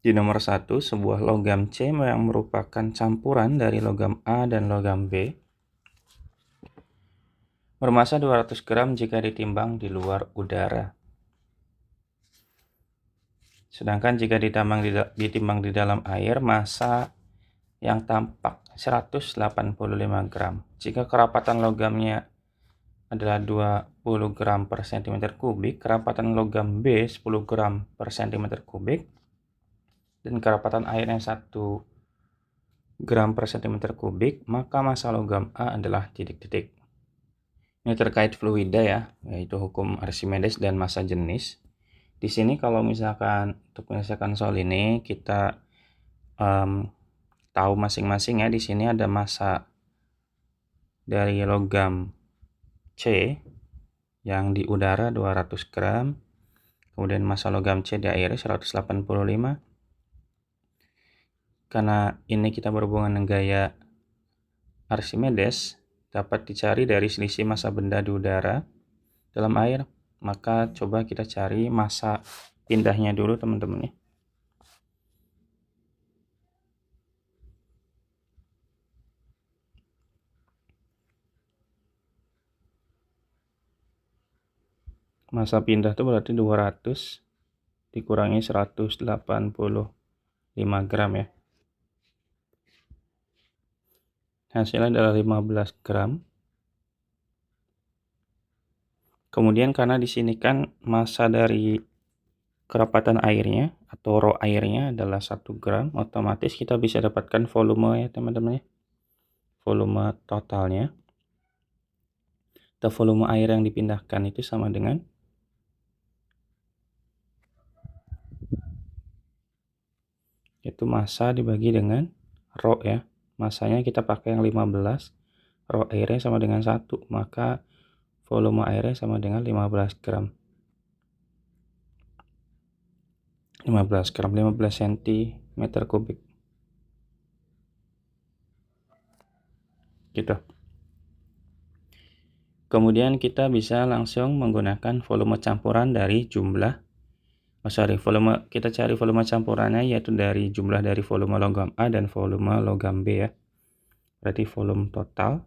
Di nomor 1, sebuah logam C yang merupakan campuran dari logam A dan logam B bermassa 200 gram jika ditimbang di luar udara. Sedangkan jika ditimbang di dalam air, massa yang tampak 185 gram. Jika kerapatan logamnya adalah 20 gram per cm kubik, kerapatan logam B 10 gram per cm kubik, dan kerapatan airnya 1 gram per cm kubik, maka massa logam A adalah titik-titik. Ini terkait fluida ya, yaitu hukum Archimedes dan massa jenis. Di sini kalau misalkan untuk menyelesaikan soal ini kita tahu masing-masing ya. Di sini ada massa dari logam C yang di udara 200 gram, kemudian massa logam C di air 185. Karena ini kita berhubungan dengan gaya Archimedes, dapat dicari dari selisih massa benda di udara dalam air. Maka coba kita cari massa pindahnya dulu teman-teman ya. Massa pindah itu berarti 200 dikurangi 185 gram ya. Hasilnya adalah 15 gram. Kemudian karena di sini kan massa dari kerapatan airnya atau rho airnya adalah 1 gram, otomatis kita bisa dapatkan volume ya teman-teman ya. Volume totalnya atau volume air yang dipindahkan itu sama dengan itu massa dibagi dengan rho ya. Massanya kita pakai yang 15, rho airnya sama dengan 1, maka volume airnya sama dengan 15 gram. 15 gram, 15 cm kubik. Gitu. Kemudian kita bisa langsung menggunakan volume campuran dari kita cari volume campurannya, yaitu dari jumlah dari volume logam A dan volume logam B ya. Berarti volume total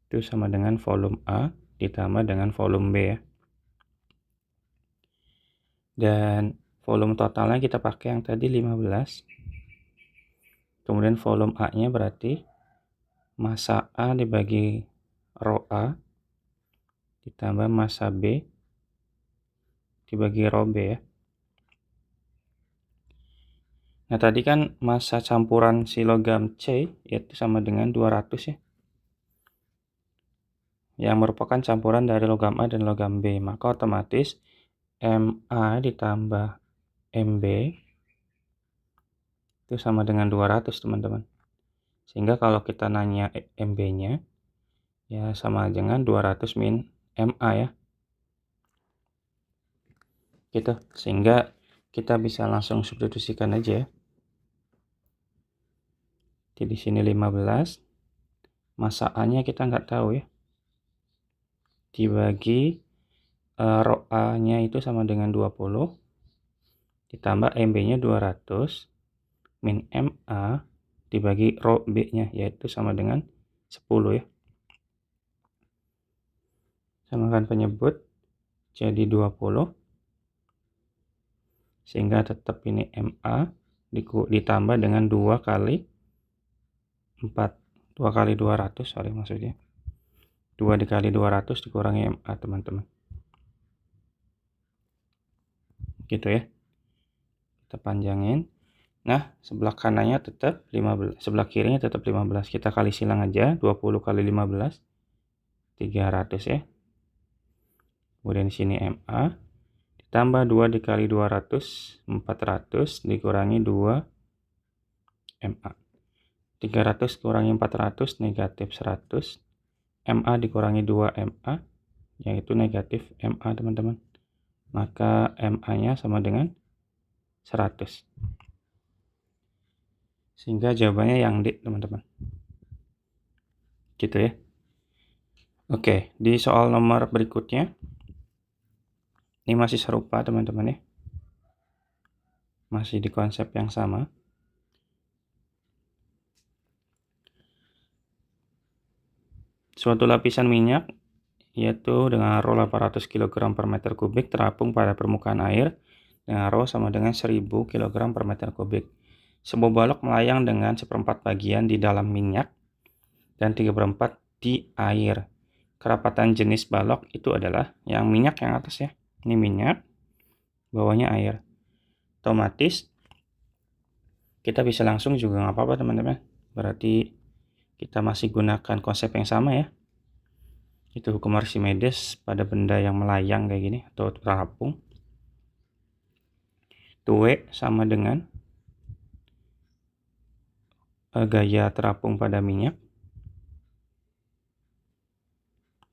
itu sama dengan volume A ditambah dengan volume B ya. Dan volume totalnya kita pakai yang tadi 15. Kemudian volume A-nya berarti massa A dibagi rho A ditambah massa B dibagi rho B ya. Nah tadi kan massa campuran si logam C yaitu sama dengan 200 ya. Yang merupakan campuran dari logam A dan logam B. Maka otomatis MA ditambah MB itu sama dengan 200 teman-teman. Sehingga kalau kita nanya MB-nya ya sama dengan 200 min MA ya. Gitu. Sehingga kita bisa langsung substitusikan aja ya. Jadi di sini 15. Massa A-nya kita nggak tahu ya. Dibagi rho A-nya itu sama dengan 20. Ditambah MB-nya 200. Min MA dibagi rho B-nya yaitu sama dengan 10 ya. Samakan penyebut jadi 20. Sehingga tetap ini MA ditambah dengan 2 kali 200 sorry maksudnya. 2 dikali 200 dikurangi MA teman-teman. Gitu ya. Kita panjangin. Nah, sebelah kanannya tetap 15, sebelah kirinya tetap 15. Kita kali silang aja, 20 kali 15 300 ya. Kemudian di sini MA ditambah 2 dikali 200 400 dikurangi 2 MA. 300 kurangi 400 negatif 100. MA dikurangi 2 MA yaitu negatif MA teman-teman. Maka MA-nya sama dengan 100. Sehingga jawabannya yang D teman-teman. Gitu ya. Oke, di soal nomor berikutnya ini masih serupa teman-teman ya. Masih di konsep yang sama. Suatu lapisan minyak, yaitu dengan rho 800 kg per meter kubik terapung pada permukaan air dengan rho sama dengan 1000 kg per meter kubik. Sebuah balok melayang dengan 1/4 bagian di dalam minyak dan 3/4 di air. Kerapatan jenis balok itu adalah yang minyak yang atas ya. Ini minyak, bawahnya air. Otomatis kita bisa langsung juga nggak apa-apa teman-teman. Berarti kita masih gunakan konsep yang sama ya. Itu hukum Archimedes pada benda yang melayang kayak gini atau terapung. W sama dengan gaya terapung pada minyak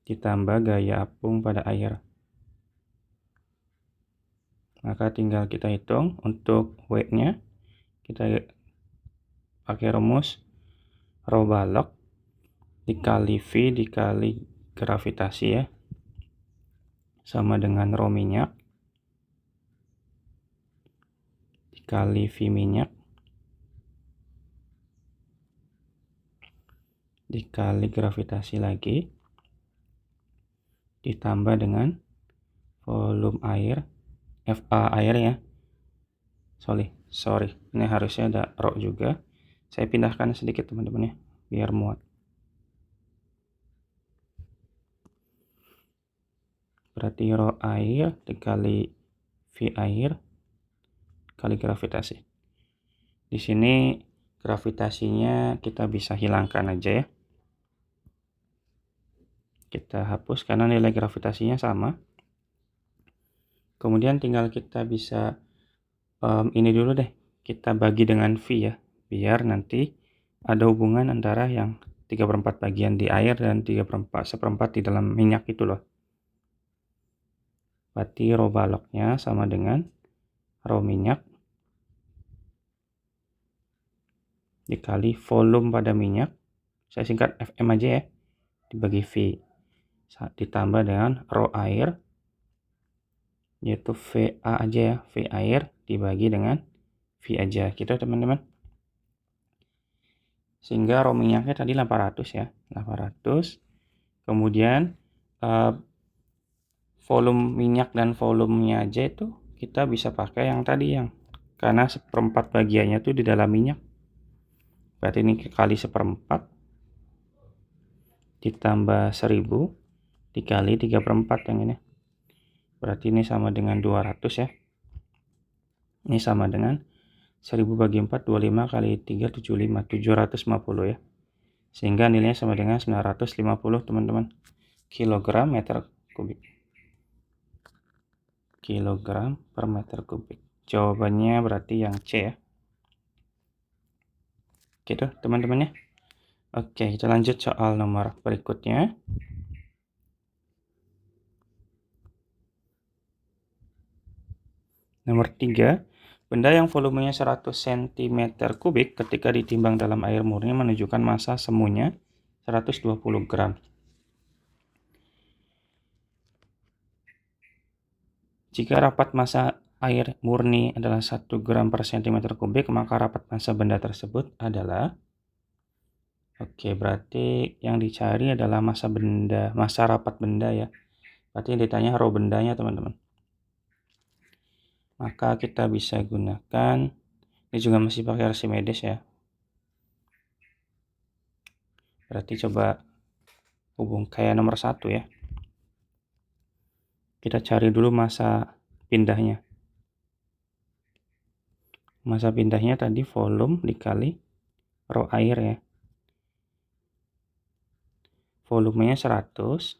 ditambah gaya apung pada air. Maka tinggal kita hitung untuk W-nya. Kita pakai rumus rho balok dikali V dikali gravitasi ya. Sama dengan rho minyak dikali V minyak dikali gravitasi lagi ditambah dengan volume air FA air ya. Sorry, ini harusnya ada rho juga. Saya pindahkan sedikit teman-teman ya, biar muat. Berarti rho air dikali V air kali gravitasi. Di sini gravitasinya kita bisa hilangkan aja ya. Kita hapus karena nilai gravitasinya sama. Kemudian tinggal kita bisa ini dulu deh. Kita bagi dengan V ya. Biar nanti ada hubungan antara yang 3/4 bagian di air dan 1/4 di dalam minyak itu loh. Berarti rho baloknya sama dengan rho minyak dikali volume pada minyak. Saya singkat FM aja ya. Dibagi V. Ditambah dengan rho air. Yaitu VA aja ya. V air dibagi dengan V aja. Gitu teman-teman. Sehingga rho minyaknya tadi 800 ya. 800. Kemudian volume minyak dan volumenya aja itu kita bisa pakai yang tadi yang karena 1/4 bagiannya tuh di dalam minyak. Berarti ini kali 1/4 ditambah 1000 dikali 3/4 yang ini. Berarti ini sama dengan 200 ya. Ini sama dengan 1000 bagi 4 25 kali 3 75 750 ya. Sehingga nilainya sama dengan 950 teman-teman. Kilogram meter kubik. Kilogram per meter kubik. Jawabannya berarti yang C ya. Gitu teman-teman ya. Oke, kita lanjut soal nomor berikutnya. Nomor 3, benda yang volumenya 100 cm kubik ketika ditimbang dalam air murni menunjukkan massa semuanya 120 gram. Jika rapat massa air murni adalah 1 gram per cm kubik, maka rapat massa benda tersebut adalah berarti yang dicari adalah massa rapat benda ya. Berarti yang ditanya rho bendanya teman-teman. Maka kita bisa gunakan, ini juga masih pakai Archimedes ya. Berarti coba hubung kayak nomor 1 ya. Kita cari dulu massa pindahnya. Massa pindahnya tadi volume dikali rho air ya. Volumenya 100,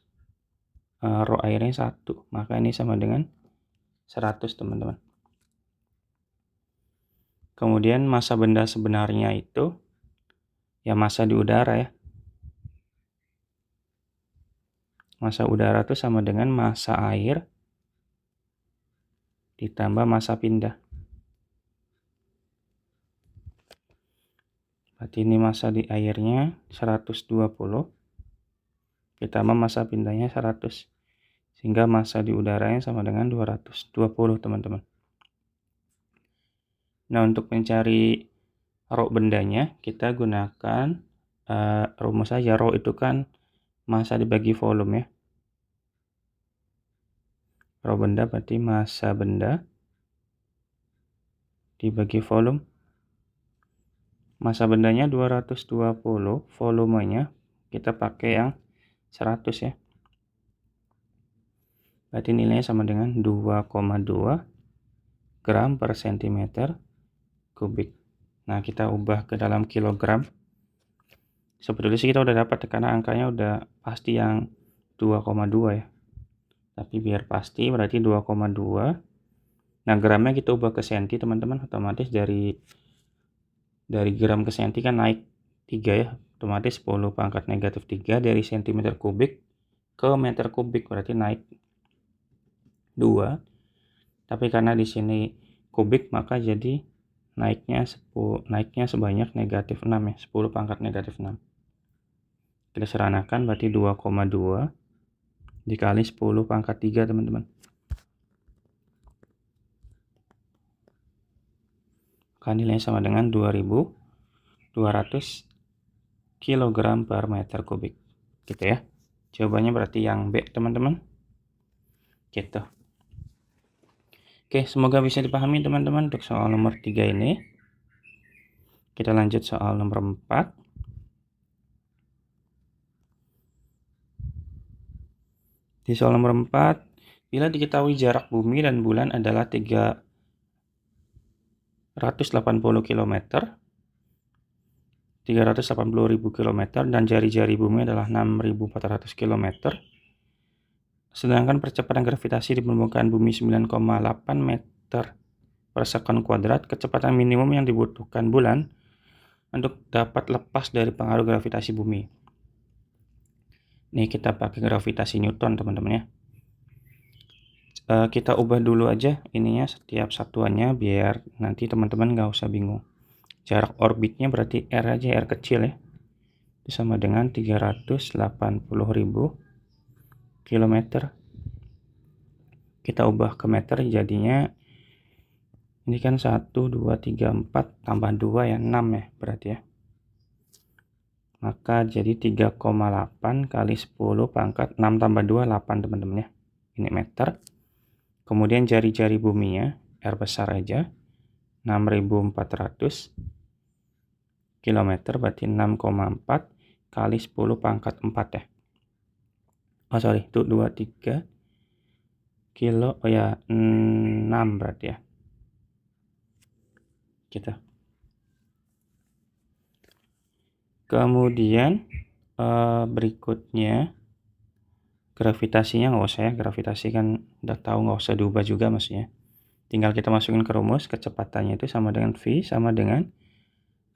rho airnya 1. Maka ini sama dengan 100 teman-teman. Kemudian massa benda sebenarnya itu ya massa di udara ya. Massa udara itu sama dengan massa air ditambah massa pindah. Berarti ini massa di airnya 120 ditambah massa pindahnya 100. Sehingga massa di udaranya sama dengan 220 teman-teman. Nah, untuk mencari rho bendanya, kita gunakan rumus saja. Rho itu kan massa dibagi volume ya. Rho benda berarti massa benda dibagi volume. Massa bendanya 220, volumenya kita pakai yang 100 ya. Berarti nilainya sama dengan 2,2 gram per cm kubik. Nah, kita ubah ke dalam kilogram. Sebetulnya sih kita udah dapat karena angkanya udah pasti yang 2,2 ya. Tapi biar pasti berarti 2,2. Nah, gramnya kita ubah ke senti teman-teman, otomatis dari gram ke senti kan naik 3 ya, otomatis 10 pangkat negatif 3 dari cm kubik ke meter kubik berarti naik 2. Tapi karena di sini kubik maka jadi naiknya sebanyak negatif 6 ya, 10 pangkat negatif 6. Kita seranakan berarti 2,2 dikali 10 pangkat 3 teman-teman. Maka nilainya sama dengan 2200 kg per meter kubik. Gitu ya. Jawabannya berarti yang B teman-teman. Gitu. Oke, semoga bisa dipahami teman-teman untuk soal nomor 3 ini. Kita lanjut soal nomor 4. Di soal nomor 4, bila diketahui jarak bumi dan bulan adalah 380 km, 380.000 km, dan jari-jari bumi adalah 6.400 km, sedangkan percepatan gravitasi di permukaan bumi 9,8 meter per sekon kuadrat, kecepatan minimum yang dibutuhkan bulan untuk dapat lepas dari pengaruh gravitasi bumi. Nih kita pakai gravitasi Newton teman-teman ya. Kita ubah dulu aja ininya setiap satuannya biar nanti teman-teman nggak usah bingung. Jarak orbitnya berarti R aja, R kecil ya. Itu sama dengan 380.000 km. Kita ubah ke meter jadinya ini kan 1, 2, 3, 4 tambah 2 ya 6 ya berarti ya. Maka jadi 3,8 kali 10 pangkat 6 tambah 2 8 teman-teman ya. Ini meter. Kemudian jari-jari buminya R besar aja 6.400 km berarti 6,4 kali 10 pangkat 4 ya. Oh sorry, itu 23 kilo, oh ya 6 berarti ya. Gitu. Kemudian berikutnya gravitasinya nggak usah ya, gravitasi kan udah tahu nggak usah diubah juga maksudnya. Tinggal kita masukin ke rumus, kecepatannya itu sama dengan V sama dengan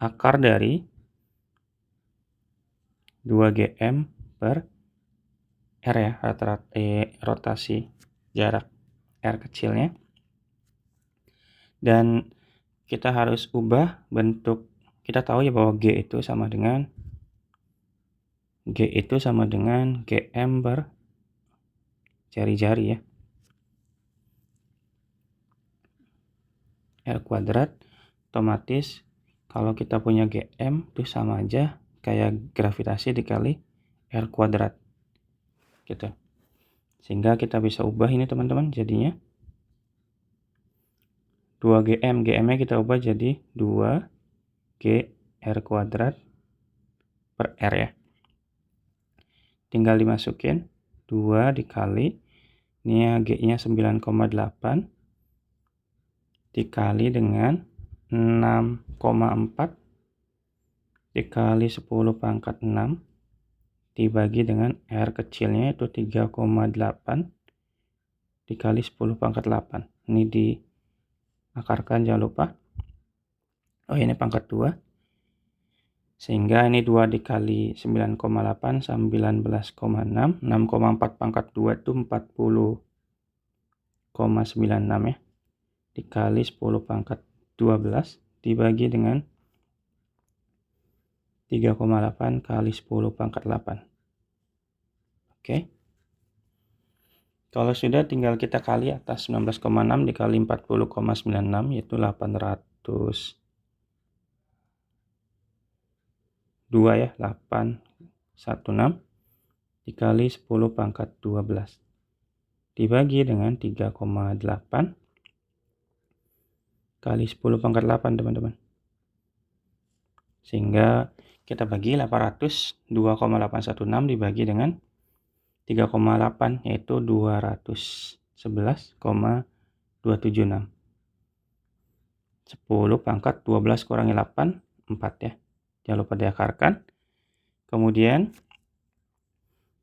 akar dari 2 Gm per R ya, rotasi jarak R kecilnya. Dan kita harus ubah bentuk, kita tahu ya bahwa G itu sama dengan Gm per jari-jari ya. R kuadrat, otomatis kalau kita punya Gm itu sama aja kayak gravitasi dikali R kuadrat. Gitu. Sehingga kita bisa ubah ini teman-teman jadinya 2 Gm, Gm-nya kita ubah jadi 2 G R kuadrat per R ya. Tinggal dimasukin 2 dikali ini ya G-nya 9,8 dikali dengan 6,4 dikali 10 pangkat 6 dibagi dengan R kecilnya itu 3,8 dikali 10 pangkat 8. Ini diakarkan jangan lupa. Oh ini pangkat 2. Sehingga ini 2 dikali 9,8 19,6. 6,4 pangkat 2 itu 40,96 ya. Dikali 10 pangkat 12 dibagi dengan 3,8 kali 10 pangkat 8. Oke. Kalau sudah tinggal kita kali atas 19,6 dikali 40,96 yaitu 800 2 ya, 816 dikali 10 pangkat 12 dibagi dengan 3,8 kali 10 pangkat 8 teman-teman. Sehingga kita bagi 2,816 dibagi dengan 3,8 yaitu 211,276. 10 pangkat 12 kurangi 8, 4 ya. Jangan lupa diakarkan. Kemudian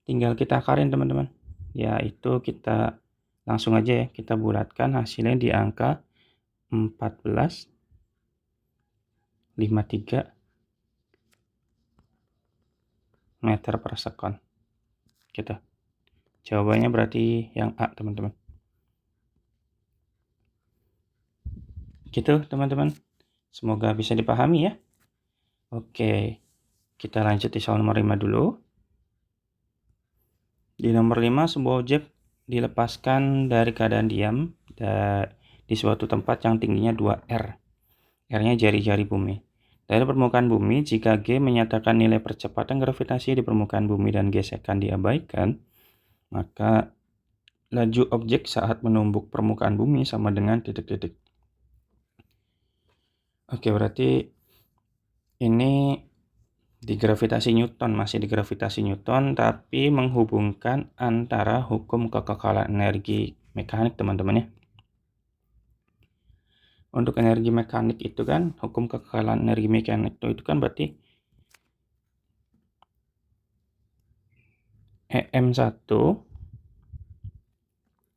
tinggal kita akarin teman-teman. Yaitu kita langsung aja ya, kita bulatkan hasilnya di angka 14,53 meter per sekon. Gitu. Jawabannya berarti yang A teman-teman. Gitu teman-teman. Semoga bisa dipahami ya. Oke, kita lanjut di soal nomor 5 dulu. Di nomor 5, sebuah objek dilepaskan dari keadaan diam di suatu tempat yang tingginya 2R. R-nya jari-jari bumi. Dari permukaan bumi, jika G menyatakan nilai percepatan gravitasi di permukaan bumi dan gesekan diabaikan, maka laju objek saat menumbuk permukaan bumi sama dengan titik-titik. Oke, berarti ini di gravitasi Newton, masih di gravitasi Newton, tapi menghubungkan antara hukum kekekalan energi mekanik teman-teman ya. Untuk energi mekanik itu kan, hukum kekekalan energi mekanik itu kan berarti EM1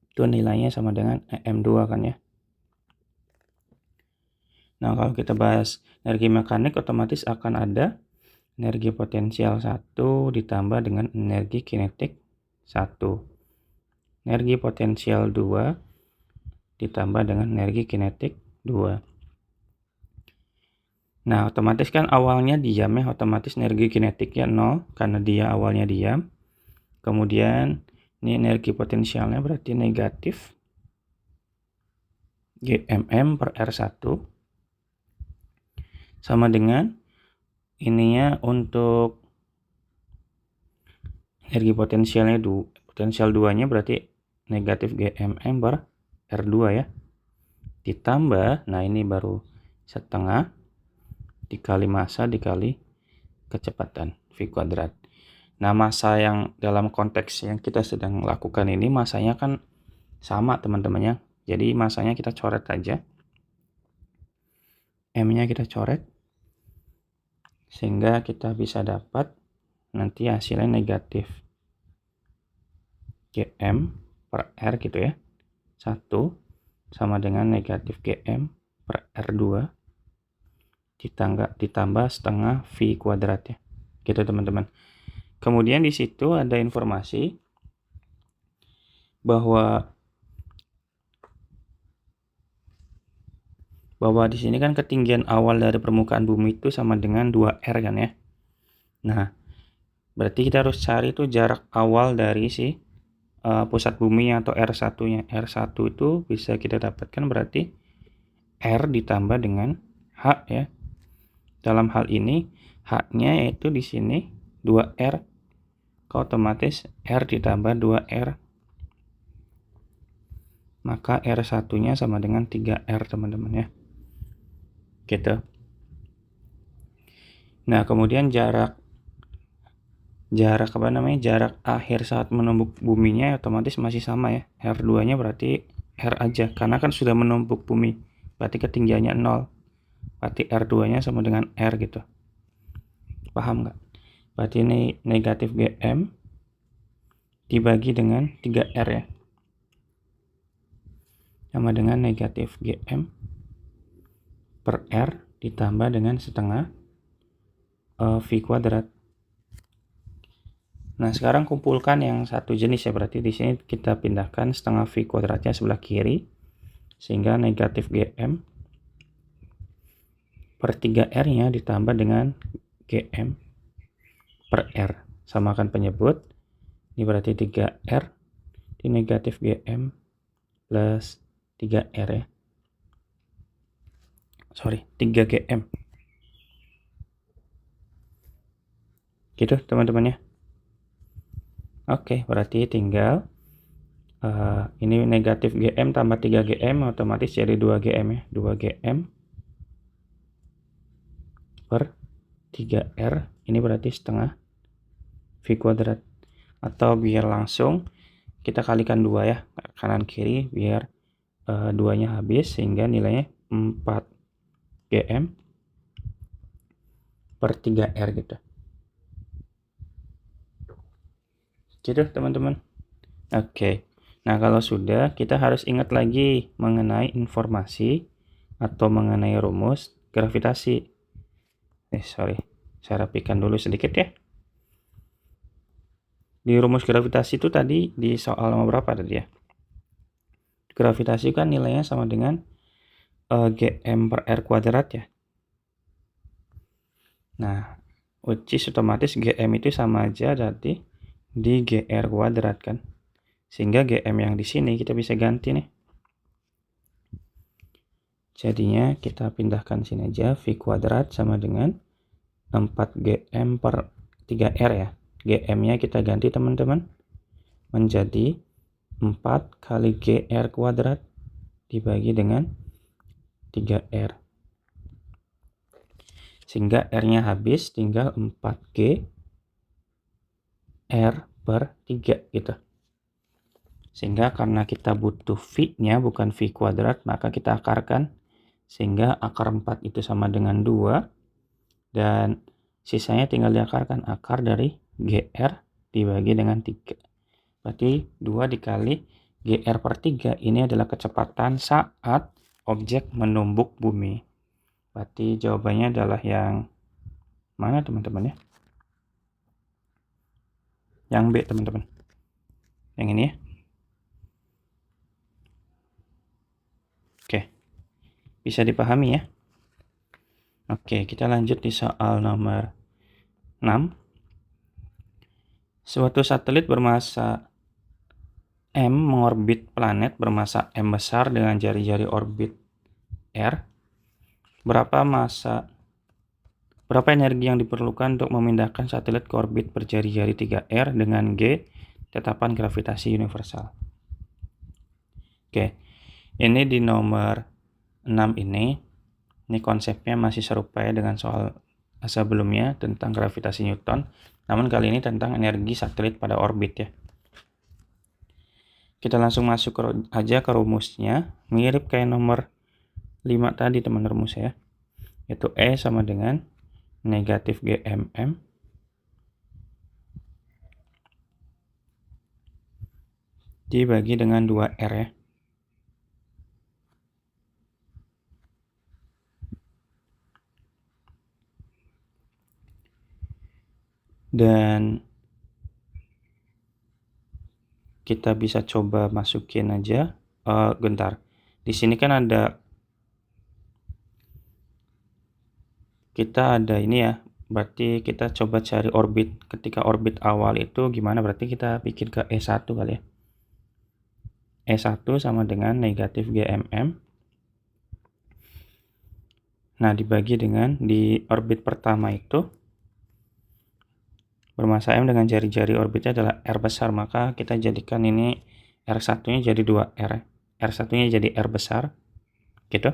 itu nilainya sama dengan EM2 kan ya. Nah, kalau kita bahas energi mekanik, otomatis akan ada energi potensial 1 ditambah dengan energi kinetik 1. Energi potensial 2 ditambah dengan energi kinetik 2. Nah, otomatis kan awalnya diam ya, otomatis energi kinetiknya 0 karena dia awalnya diam. Kemudian ini energi potensialnya berarti negatif GMM per R1 sama dengan ininya untuk energi potensialnya potensial 2-nya berarti negatif GMM per R2 ya. Ditambah, nah ini baru setengah dikali massa dikali kecepatan V kuadrat. Nah, massa yang dalam konteks yang kita sedang lakukan ini massanya kan sama teman-teman ya. Jadi massanya kita coret aja. M-nya kita coret. Sehingga kita bisa dapat nanti hasilnya negatif GM per R gitu ya. 1 sama dengan negatif GM per R2 ditambah setengah V kuadrat ya. Gitu teman-teman. Kemudian di situ ada informasi bahwa di sini kan ketinggian awal dari permukaan bumi itu sama dengan 2R kan ya. Nah, berarti kita harus cari tuh jarak awal dari si pusat bumi atau R1-nya. R1 itu bisa kita dapatkan berarti R ditambah dengan H ya. Dalam hal ini H-nya yaitu di sini 2R. Otomatis R ditambah 2R. Maka R1-nya sama dengan 3R teman-teman ya. Gitu. Nah, kemudian jarak akhir saat menumbuk buminya otomatis masih sama ya. R2-nya berarti R aja karena kan sudah menumbuk bumi. Berarti ketinggiannya 0. Berarti R2-nya sama dengan R gitu. Paham nggak? Berarti ini negatif GM dibagi dengan 3R ya. Sama dengan negatif GM per R ditambah dengan setengah V kuadrat. Nah, sekarang kumpulkan yang satu jenis ya. Berarti di sini kita pindahkan setengah V kuadratnya sebelah kiri. Sehingga negatif GM per 3R-nya ditambah dengan GM per R. Samakan penyebut. Ini berarti 3R di negatif GM plus 3R ya. 3GM. Gitu teman-teman ya. Oke, berarti tinggal ini negatif GM tambah 3GM otomatis jadi 2GM ya. 2GM per 3R, ini berarti setengah V kuadrat. Atau biar langsung kita kalikan 2 ya, kanan kiri, biar 2-nya habis, sehingga nilainya 4GM per 3R gitu. Gitu teman-teman. Oke. Nah, kalau sudah, kita harus ingat lagi mengenai informasi atau mengenai rumus gravitasi. Saya rapikan dulu sedikit ya. Di rumus gravitasi itu tadi di soal nomor berapa tadi ya? Gravitasi kan nilainya sama dengan GM per R kuadrat ya. Nah, which is otomatis GM itu sama aja berarti di GR kuadrat kan. Sehingga GM yang di sini kita bisa ganti nih. Jadinya kita pindahkan sini aja, V kuadrat sama dengan 4GM per 3R ya. GM-nya kita ganti teman-teman menjadi 4 kali GR kuadrat dibagi dengan 3R. Sehingga R-nya habis, tinggal 4G R per 3 gitu. Sehingga karena kita butuh V-nya bukan V kuadrat, maka kita akarkan. Sehingga akar 4 itu sama dengan 2. Dan sisanya tinggal diakarkan, akar dari GR dibagi dengan 3. Berarti 2 dikali GR per 3 ini adalah kecepatan saat objek menumbuk bumi. Berarti jawabannya adalah yang mana teman-teman ya? Yang B teman-teman. Yang ini ya. Oke. Bisa dipahami ya? Oke, kita lanjut di soal nomor 6. Suatu satelit bermasa M mengorbit planet bermasa M besar dengan jari-jari orbit R. Berapa energi yang diperlukan untuk memindahkan satelit ke orbit berjari-jari 3R dengan G, tetapan gravitasi universal. Oke, ini di nomor 6 ini konsepnya masih serupa ya dengan soal sebelumnya tentang gravitasi Newton, namun kali ini tentang energi satelit pada orbit ya. Kita langsung masuk aja ke rumusnya, mirip kayak nomor 5 tadi teman rumus ya, yaitu E sama dengan negatif GMM dibagi dengan 2R ya. Dan kita bisa coba masukin aja, bentar. Di sini kan kita ada ini ya, berarti kita coba cari orbit. Ketika orbit awal itu gimana, berarti kita bikin ke E1 kali ya. E1 sama dengan negatif GMM. Nah, dibagi dengan di orbit pertama itu bermasa M dengan jari-jari orbitnya adalah R besar, maka kita jadikan ini R1-nya jadi 2R. R1-nya jadi R besar, gitu.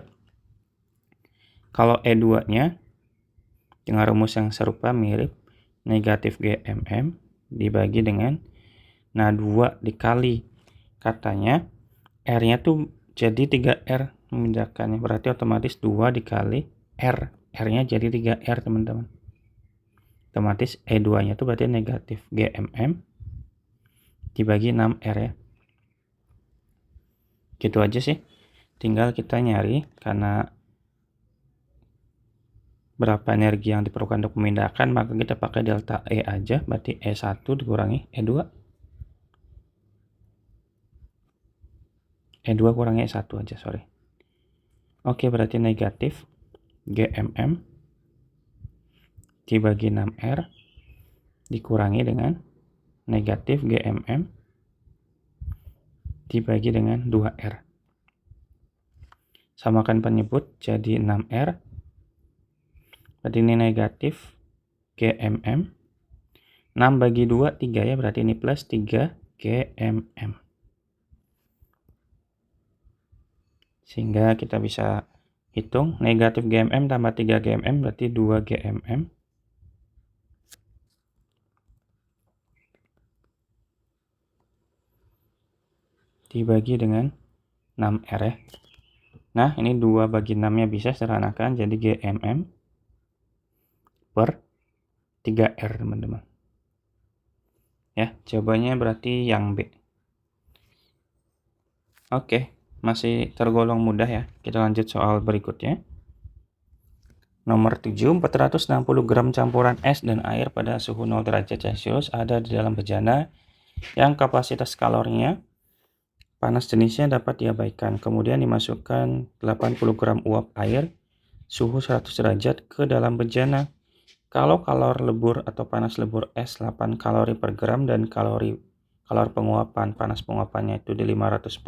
Kalau E2-nya dengan rumus yang serupa mirip, negatif GMM dibagi dengan, nah 2 dikali, katanya R-nya tuh jadi 3R memindahkannya, berarti otomatis 2 dikali R. R-nya jadi 3R teman-teman. Otomatis E2-nya itu berarti negatif GMM dibagi 6R ya. Gitu aja sih. Tinggal kita nyari karena berapa energi yang diperlukan untuk memindahkan, maka kita pakai delta E aja, berarti E1 dikurangi E2. E2 kurangi E1 aja, sorry. Oke, berarti negatif GMM dibagi 6R dikurangi dengan negatif GMM dibagi dengan 2R. Samakan penyebut jadi 6R. Berarti ini negatif GMM. 6 bagi 2, 3 ya, berarti ini plus 3 GMM. Sehingga kita bisa hitung negatif GMM tambah 3 GMM berarti 2 GMM. Dibagi dengan 6R ya. Nah, ini 2 bagi 6-nya bisa sederhanakan jadi GMM per 3R, teman-teman. Ya, jawabannya berarti yang B. Oke, masih tergolong mudah ya. Kita lanjut soal berikutnya. Nomor 7, 460 gram campuran es dan air pada suhu 0 derajat Celcius ada di dalam bejana yang kapasitas kalorinya panas jenisnya dapat diabaikan. Kemudian dimasukkan 80 gram uap air suhu 100 derajat ke dalam bejana. Kalau kalor lebur atau panas lebur es 8 kalori per gram dan kalor penguapan panas penguapannya itu di 540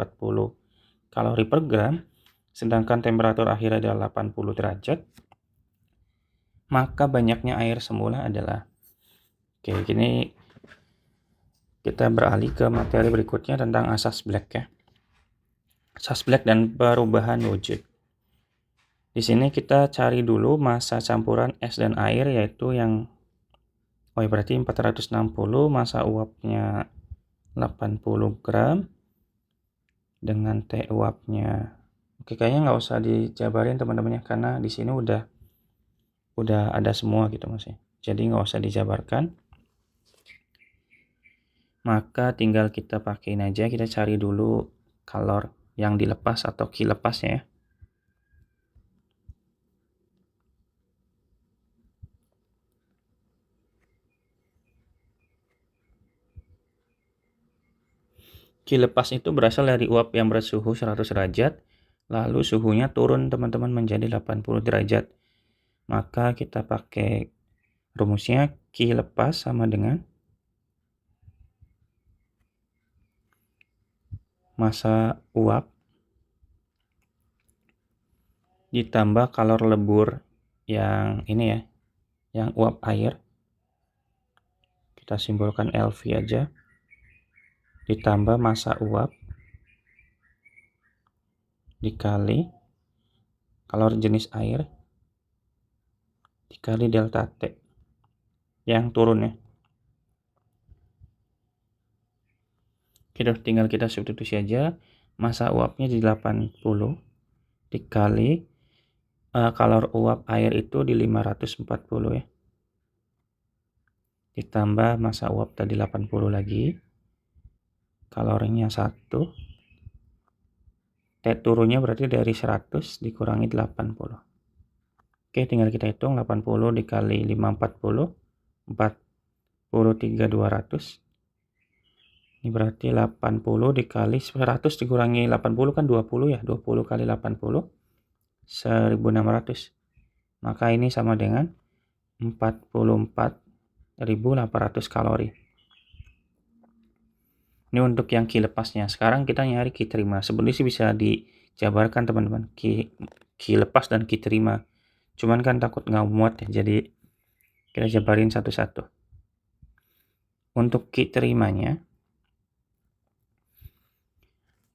kalori per gram, sedangkan temperatur akhir adalah 80 derajat, maka banyaknya air semula adalah. Oke, gini kita beralih ke materi berikutnya tentang asas Black ya. Asas Black dan perubahan wujud. Di sini kita cari dulu massa campuran es dan air, yaitu yang berarti 460, massa uapnya 80 gram dengan T uapnya. Oke, kayaknya nggak usah dijabarin teman-teman ya, karena di sini udah ada semua gitu Mas ya. Jadi nggak usah dijabarkan. Maka tinggal kita pakein aja, kita cari dulu kalor yang dilepas atau Ki lepasnya ya. Ki lepas itu berasal dari uap yang bersuhu 100 derajat, lalu suhunya turun teman-teman menjadi 80 derajat. Maka kita pakai rumusnya Ki lepas sama dengan massa uap ditambah kalor lebur yang ini ya, yang uap air. Kita simbolkan LV aja. Ditambah massa uap dikali kalor jenis air dikali delta T yang turun ya. Tinggal kita substitusi aja, massa uapnya di 80 dikali kalor uap air itu di 540 ya. Ditambah massa uap tadi 80 lagi. Kalorinya 1. T turunnya berarti dari 100 dikurangi 80. Oke, tinggal kita hitung 80 dikali 540, 43.200. Ini berarti 80 dikali 100 dikurangi 80 kan 20 ya. 20 kali 80, 1.600. Maka ini sama dengan 44.800 kalori. Ini untuk yang Ki lepasnya. Sekarang kita nyari Ki terima. Sebenarnya sih bisa dijabarkan teman-teman, Ki lepas dan Ki terima. Cuman kan takut nggak muat ya, jadi kita jabarin satu-satu. Untuk Ki terimanya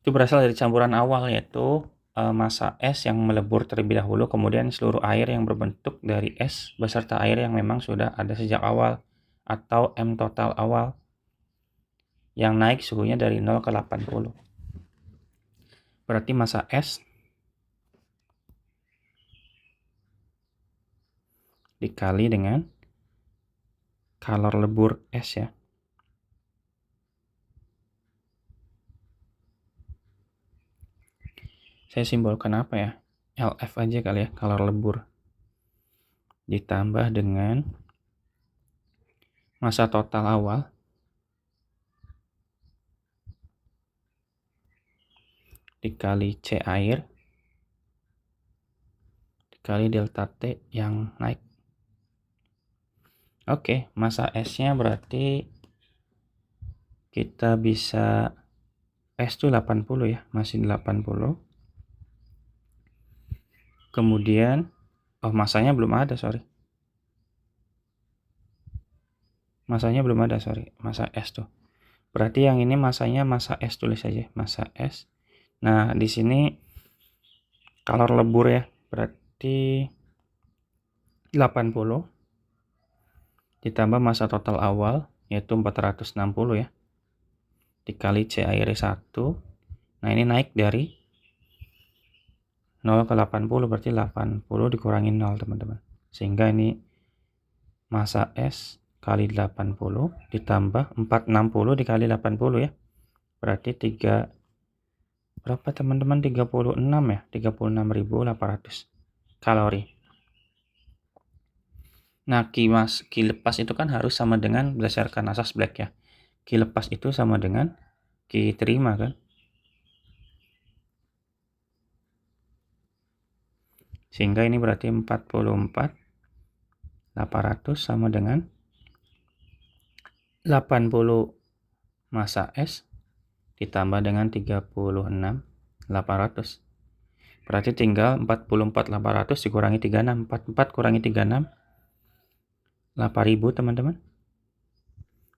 itu berasal dari campuran awal, yaitu massa es yang melebur terlebih dahulu, kemudian seluruh air yang berbentuk dari es beserta air yang memang sudah ada sejak awal, atau M total awal yang naik suhunya dari 0 ke 80. Berarti massa es dikali dengan kalor lebur es ya. Saya simbolkan apa ya? LF aja kali ya, kalor lebur. Ditambah dengan massa total awal dikali C air dikali delta T yang naik. Oke, massa S-nya berarti kita bisa S itu 80 ya, masih 80. Kemudian, masanya belum ada, sorry. Masanya belum ada, sorry. Massa S tuh. Berarti yang ini masanya massa S, tulis aja, massa S. Nah, di sini kalor lebur ya, berarti 80 ditambah massa total awal, yaitu 460 ya, dikali C air 1. Nah, ini naik dari 0 ke 80, berarti 80 dikurangi 0, teman-teman. Sehingga ini massa S kali 80 ditambah 460 dikali 80 ya. Berarti berapa teman-teman? 36 ya, 36.800 kalori. Nah, Ki lepas itu kan harus sama dengan berdasarkan asas Black ya. Ki lepas itu sama dengan Ki terima kan. Sehingga ini berarti 44.800 sama dengan 80 massa S ditambah dengan 36.800. Berarti tinggal 44.800 dikurangi 36. 44 kurangi 36, 8.000 teman-teman.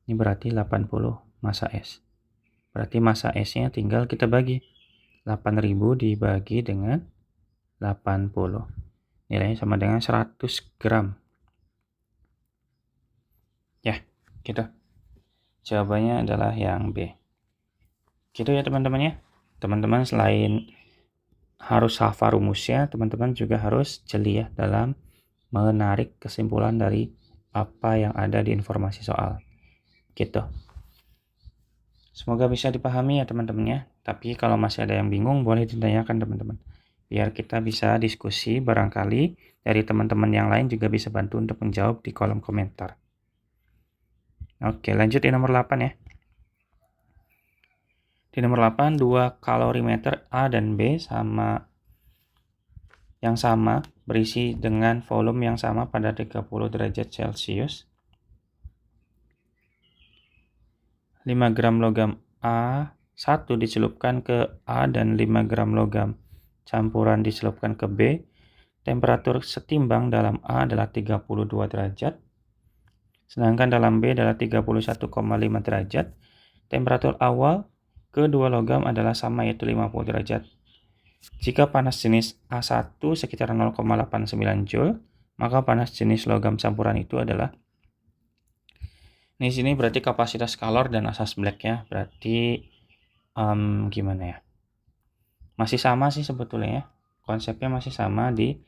Ini berarti 80 massa S. Berarti massa S-nya tinggal kita bagi. 8.000 dibagi dengan 80. Nilainya sama dengan 100 gram. Ya, gitu. Jawabannya adalah yang B. Gitu ya teman-teman ya. Teman-teman selain harus hafal rumusnya, teman-teman juga harus jeli ya dalam menarik kesimpulan dari apa yang ada di informasi soal. Gitu. Semoga bisa dipahami ya teman-teman ya. Tapi kalau masih ada yang bingung, boleh ditanyakan teman-teman. Biar kita bisa diskusi, barangkali dari teman-teman yang lain juga bisa bantu untuk menjawab di kolom komentar. Oke, lanjut di nomor 8 ya. Di nomor 8, 2 kalorimeter A dan B yang sama berisi dengan volume yang sama pada 30 derajat Celcius. 5 gram logam A1 dicelupkan ke A dan 5 gram logam campuran dicelupkan ke B. Temperatur setimbang dalam A adalah 32 derajat. Sedangkan dalam B adalah 31,5 derajat. Temperatur awal kedua logam adalah sama, yaitu 50 derajat. Jika panas jenis A1 sekitar 0,89 Joule, maka panas jenis logam campuran itu adalah, di sini berarti kapasitas kalor dan asas Black ya. Berarti gimana ya? Masih sama sih sebetulnya ya. Konsepnya masih sama di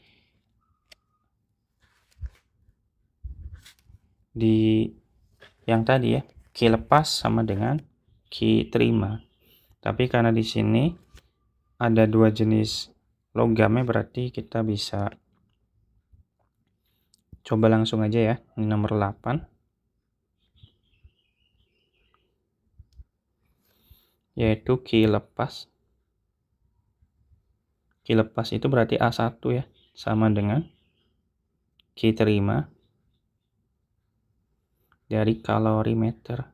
yang tadi ya, Ki lepas sama dengan Ki terima. Tapi karena di sini ada dua jenis logamnya, berarti kita bisa coba langsung aja ya. Ini nomor 8. Yaitu Ki lepas. Ki lepas itu berarti A1 ya, sama dengan Ki terima dari kalorimeter.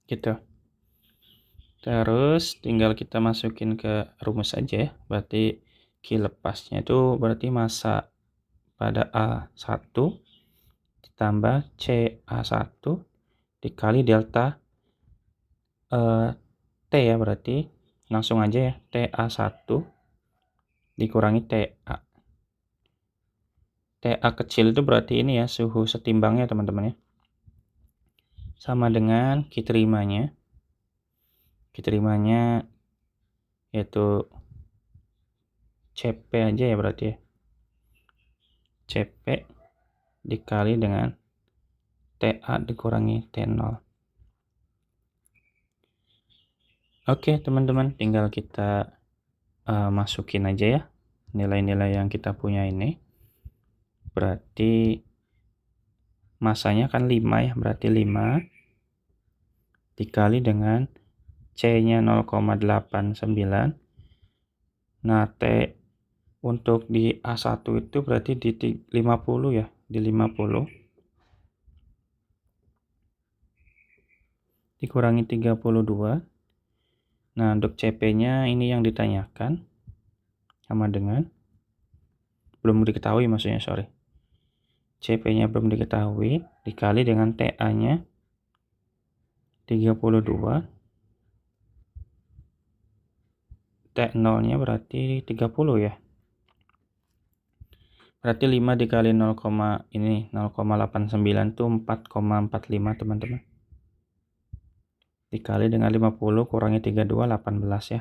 Gitu. Terus tinggal kita masukin ke rumus aja ya. Berarti Ki lepasnya itu berarti massa pada A1 ditambah CA1 dikali delta T ya, berarti langsung aja ya, TA1 dikurangi TA. TA kecil itu berarti ini ya, suhu setimbangnya teman-teman ya. Sama dengan Ki terimanya. Ki terimanya yaitu CP aja ya berarti ya. CP dikali dengan TA dikurangi T0. Oke teman-teman, tinggal kita masukin aja ya nilai-nilai yang kita punya ini. Berarti masanya kan 5 ya, berarti 5 dikali dengan C-nya 0,89. Nah, T untuk di A1 itu berarti di 50 ya, di 50 dikurangi 32 Nah, untuk CP-nya ini yang ditanyakan sama dengan belum diketahui maksudnya, sorry. CP-nya belum diketahui dikali dengan TA-nya 32. T0-nya berarti 30 ya. Berarti 5 dikali 0, ini 0,89 itu 4,45 teman-teman. Dikali dengan 50 kurangi 32, 18 ya.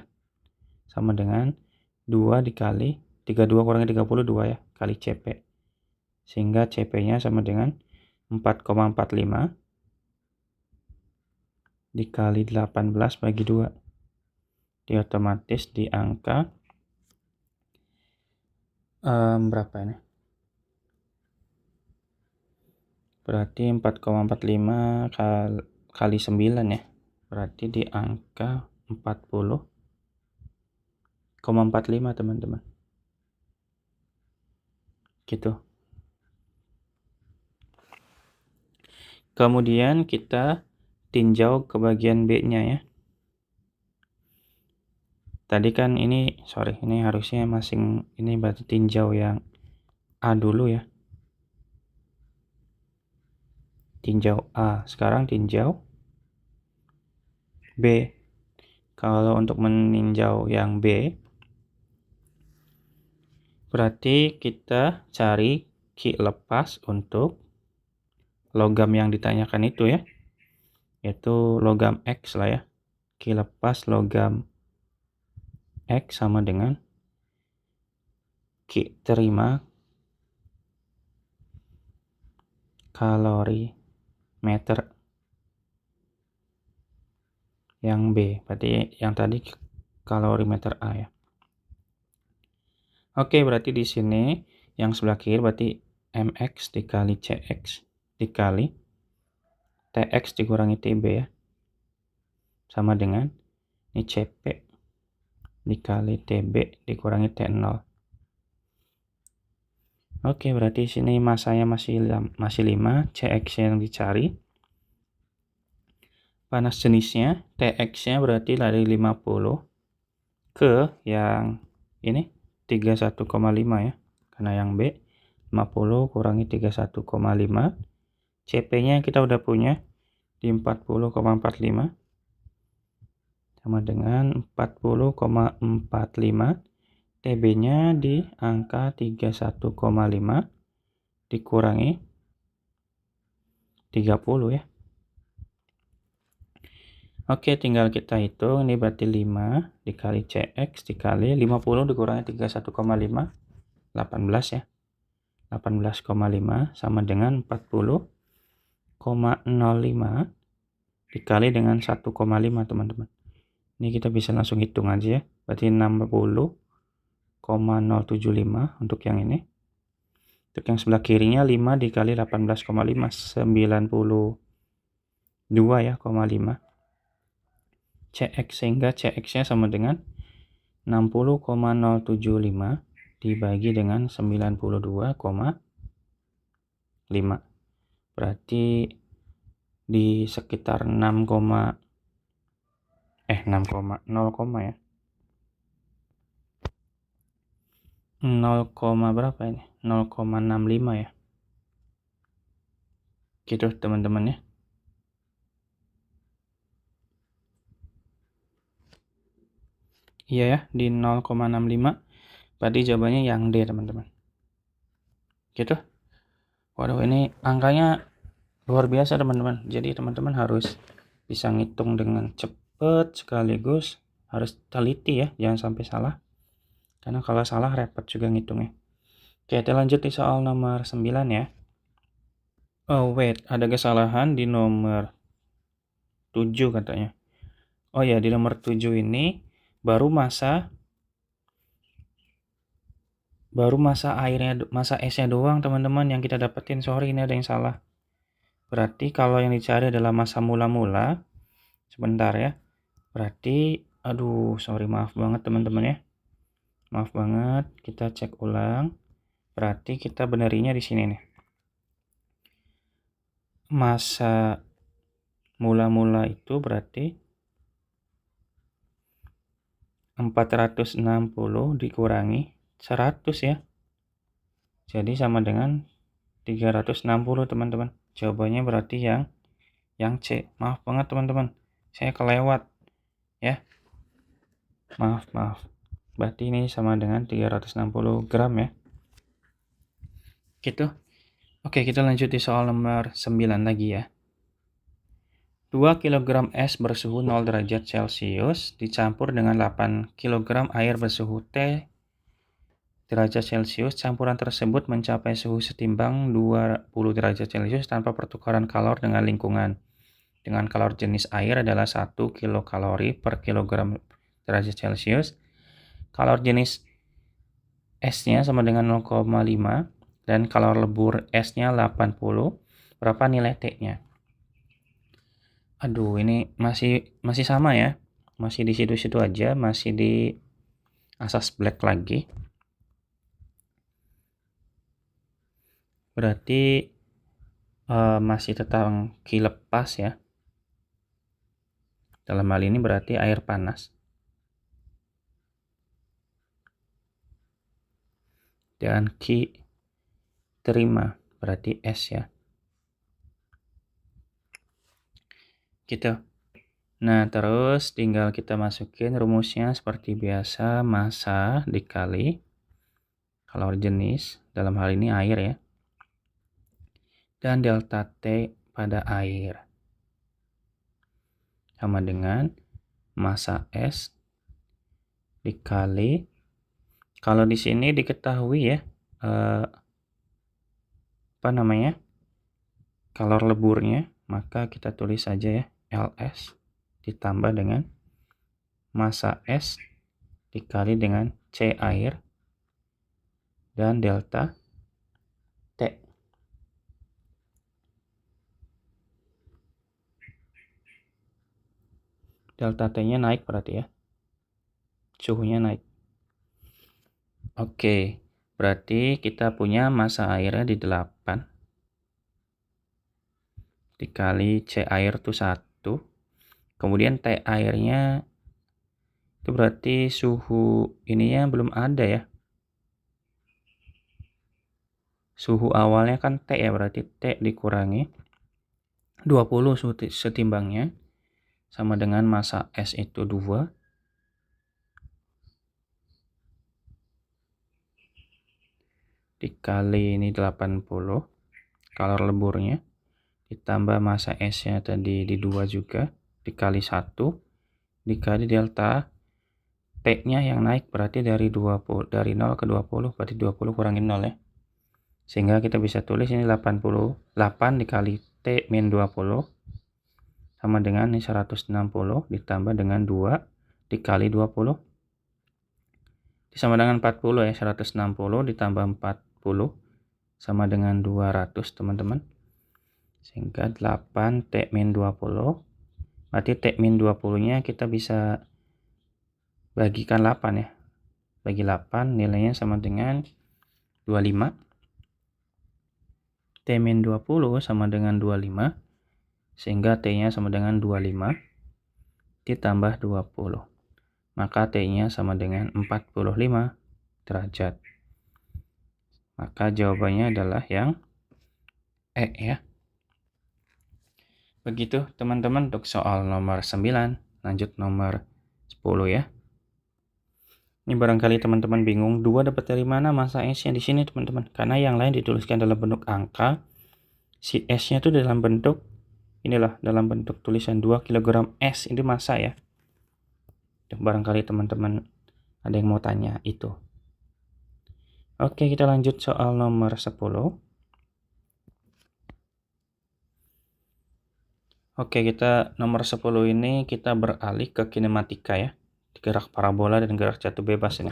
Sama dengan 2 dikali 32 kurangi 30, 2 ya, kali CP. Sehingga CP-nya sama dengan 4,45 dikali 18 bagi 2. Dia otomatis di angka berapa ini? Berarti 4,45 kali 9 ya. Berarti di angka 40,45 teman-teman. Gitu. Kemudian kita tinjau ke bagian B-nya ya. Tadi kan ini, ini harusnya ini berarti tinjau yang A dulu ya. Tinjau A, sekarang tinjau B. Kalau untuk meninjau yang B, berarti kita cari Ki lepas untuk logam yang ditanyakan itu ya, yaitu logam X lah ya. Ki lepas logam X sama dengan Ki terima kalori meter yang B, berarti yang tadi kalorimeter A ya. Oke, berarti di sini yang sebelah kiri berarti MX dikali CX dikali TX dikurangi TB ya. Sama dengan ini CP dikali TB dikurangi T0. Oke, berarti sini masanya masih 5, CX yang dicari. Panas jenisnya, TX-nya berarti dari 50 ke yang ini 31,5 ya. Karena yang B 50 kurangi 31,5. CP-nya kita udah punya di 40,45 sama dengan 40,45. TB-nya di angka 31,5 dikurangi 30 ya. Oke, tinggal kita hitung. Ini berarti 5 dikali CX dikali 50 dikurangi 31,5, 18 ya. 18,5 sama dengan 40,05 dikali dengan 1,5 teman-teman. Ini kita bisa langsung hitung aja ya. Berarti 60,075 untuk yang ini. Untuk yang sebelah kirinya 5 dikali 18,5, 92 ya, 0,5. CX, sehingga CX-nya sama dengan 60,075 dibagi dengan 92,5. Berarti di sekitar 0, ya. 0, berapa ini? 0,65 ya. Gitu teman-teman ya. Iya ya, di 0,65. Berarti jawabannya yang D teman-teman. Gitu. Waduh, ini angkanya luar biasa teman-teman. Jadi teman-teman harus bisa ngitung dengan cepat sekaligus harus teliti ya, jangan sampai salah. Karena kalau salah repot juga ngitungnya. Oke, kita lanjut di soal nomor 9 ya. Oh wait, ada kesalahan di nomor 7 katanya. Oh ya, di nomor 7 ini baru masa airnya, masa esnya doang teman-teman yang kita dapetin. Sorry, ini ada yang salah. Berarti kalau yang dicari adalah masa mula-mula. Sebentar ya. Berarti, aduh, sorry, maaf banget teman-teman ya. Maaf banget, kita cek ulang. Berarti kita benerinya di sini nih. Masa mula-mula itu berarti 460 dikurangi 100 ya. Jadi sama dengan 360 teman-teman. Jawabannya berarti yang C. Maaf banget teman-teman, saya kelewat ya. Maaf. Berarti ini sama dengan 360 gram ya. Gitu. Oke, kita lanjut di soal nomor 9 lagi ya. 2 kg es bersuhu 0 derajat Celcius dicampur dengan 8 kg air bersuhu T derajat Celcius. Campuran tersebut mencapai suhu setimbang 20 derajat Celcius tanpa pertukaran kalor dengan lingkungan. Dengan kalor jenis air adalah 1 kilokalori per kilogram derajat Celcius. Kalor jenis esnya sama dengan 0,5 dan kalor lebur esnya 80. Berapa nilai T-nya? Aduh, ini masih sama ya. Masih di situ-situ aja, masih di asas black lagi. Berarti masih tentang Ki lepas ya. Dalam hal ini berarti air panas. Dan Ki terima, berarti es ya. Gitu. Nah, terus tinggal kita masukin rumusnya seperti biasa, massa dikali kalor jenis, dalam hal ini air ya, dan delta T pada air sama dengan massa es dikali, kalau di sini diketahui ya kalor leburnya, maka kita tulis saja ya LS ditambah dengan massa es dikali dengan C air dan delta T. Delta T-nya naik berarti ya. Suhunya naik. Oke, berarti kita punya massa airnya di 8 dikali C air itu 1. Kemudian T airnya itu berarti suhu ininya belum ada ya. Suhu awalnya kan T ya, berarti T dikurangi 20 suhu setimbangnya sama dengan massa es itu 2 dikali ini 80 kalor leburnya ditambah massa esnya tadi di 2 juga dikali 1 dikali delta T-nya yang naik berarti dari 0 ke 20 berarti 20 kurangin 0 ya. Sehingga kita bisa tulis ini 88 dikali T min 20 sama dengan ini 160 ditambah dengan 2 dikali 20 sama dengan 40 ya. 160 ditambah 40 sama dengan 200 teman-teman. Sehingga 8 T min 20 berarti T min 20 nya kita bisa bagikan 8 ya. Bagi 8 nilainya sama dengan 25. T min 20 sama dengan 25. Sehingga T-nya sama dengan 25 ditambah 20. Maka T-nya sama dengan 45 derajat. Maka jawabannya adalah yang E ya. Begitu teman-teman untuk soal nomor 9. Lanjut nomor 10 ya. Ini barangkali teman-teman bingung, 2 dapat dari mana massa S-nya di sini teman-teman? Karena yang lain dituliskan dalam bentuk angka. Si S-nya itu dalam bentuk inilah, dalam bentuk tulisan 2 kg S, itu massa ya. Barangkali teman-teman ada yang mau tanya itu. Oke, kita lanjut soal nomor 10. Oke, kita nomor 10 ini kita beralih ke kinematika ya. Gerak parabola dan gerak jatuh bebas ini.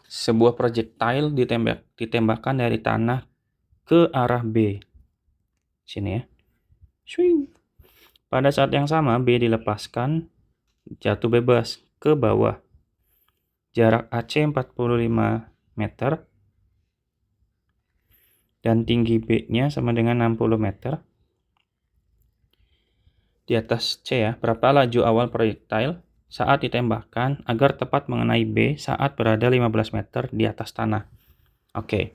Sebuah projectile ditembakkan dari tanah ke arah B. Sini ya. Swing. Pada saat yang sama B dilepaskan jatuh bebas ke bawah. Jarak AC 45 meter dan tinggi B-nya sama dengan 60 meter. Di atas C ya, berapa laju awal proyektil saat ditembakkan agar tepat mengenai B saat berada 15 meter di atas tanah. Oke.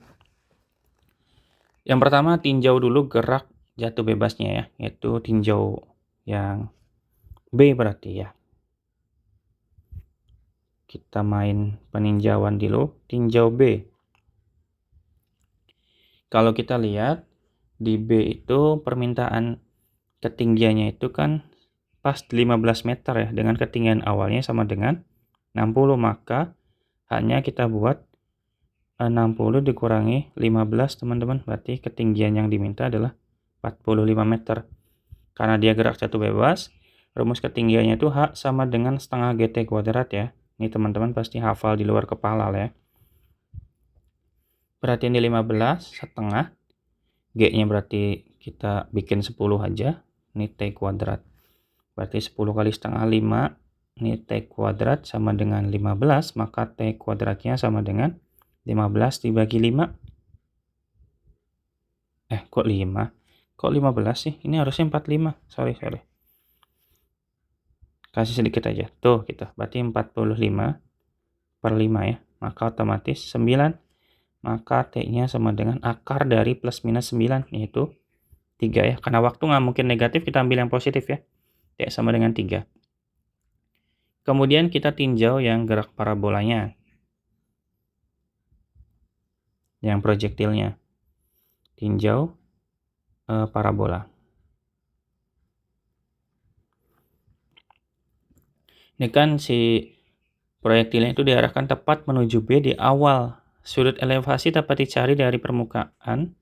Yang pertama, tinjau dulu gerak jatuh bebasnya ya, yaitu tinjau yang B berarti ya. Kita main peninjauan dulu, tinjau B. Kalau kita lihat di B itu permintaan ketinggiannya itu kan pas 15 meter ya, dengan ketinggian awalnya sama dengan 60, maka hanya kita buat 60 dikurangi 15 teman-teman, berarti ketinggian yang diminta adalah 45 meter. Karena dia gerak jatuh bebas, rumus ketinggiannya itu H sama dengan setengah GT kuadrat ya. Ini teman-teman pasti hafal di luar kepala lah ya. Berarti ini 15 setengah, G-nya berarti kita bikin 10 aja, ini T kuadrat. Berarti 10 kali setengah 5, ini T kuadrat sama dengan 15, maka T kuadratnya sama dengan 15 dibagi 5. Kok 5? Kok 15 sih? Ini harusnya 45. Sorry. Kasih sedikit aja. Tuh, kita. Berarti 45 per 5 ya. Maka otomatis 9. Maka T-nya sama dengan akar dari plus minus 9, yaitu 3 ya. Karena waktu nggak mungkin negatif, kita ambil yang positif ya. T sama dengan 3. Kemudian kita tinjau yang gerak parabolanya. Yang projektilnya. Tinjau parabola. Ini kan si proyektilnya itu diarahkan tepat menuju B di awal. Sudut elevasi dapat dicari dari permukaan.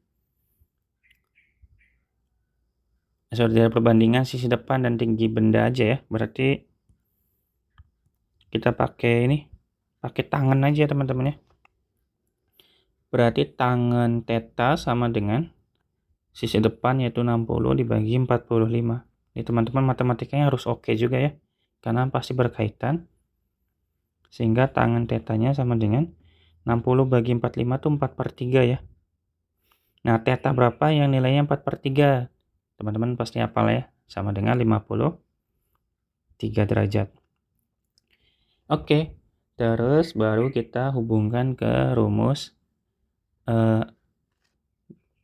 Dari perbandingan sisi depan dan tinggi benda aja ya. Berarti kita pakai tangan aja teman-teman ya. Berarti tangan theta sama dengan sisi depan yaitu 60 dibagi 45. Ini teman-teman matematikanya harus oke juga ya. Karena pasti berkaitan. Sehingga tangan tetanya sama dengan 60 bagi 45 itu 4/3 ya. Nah, theta berapa yang nilainya 4/3? Teman-teman pasti hafal ya. Sama dengan 53 derajat. Oke, terus baru kita hubungkan ke rumus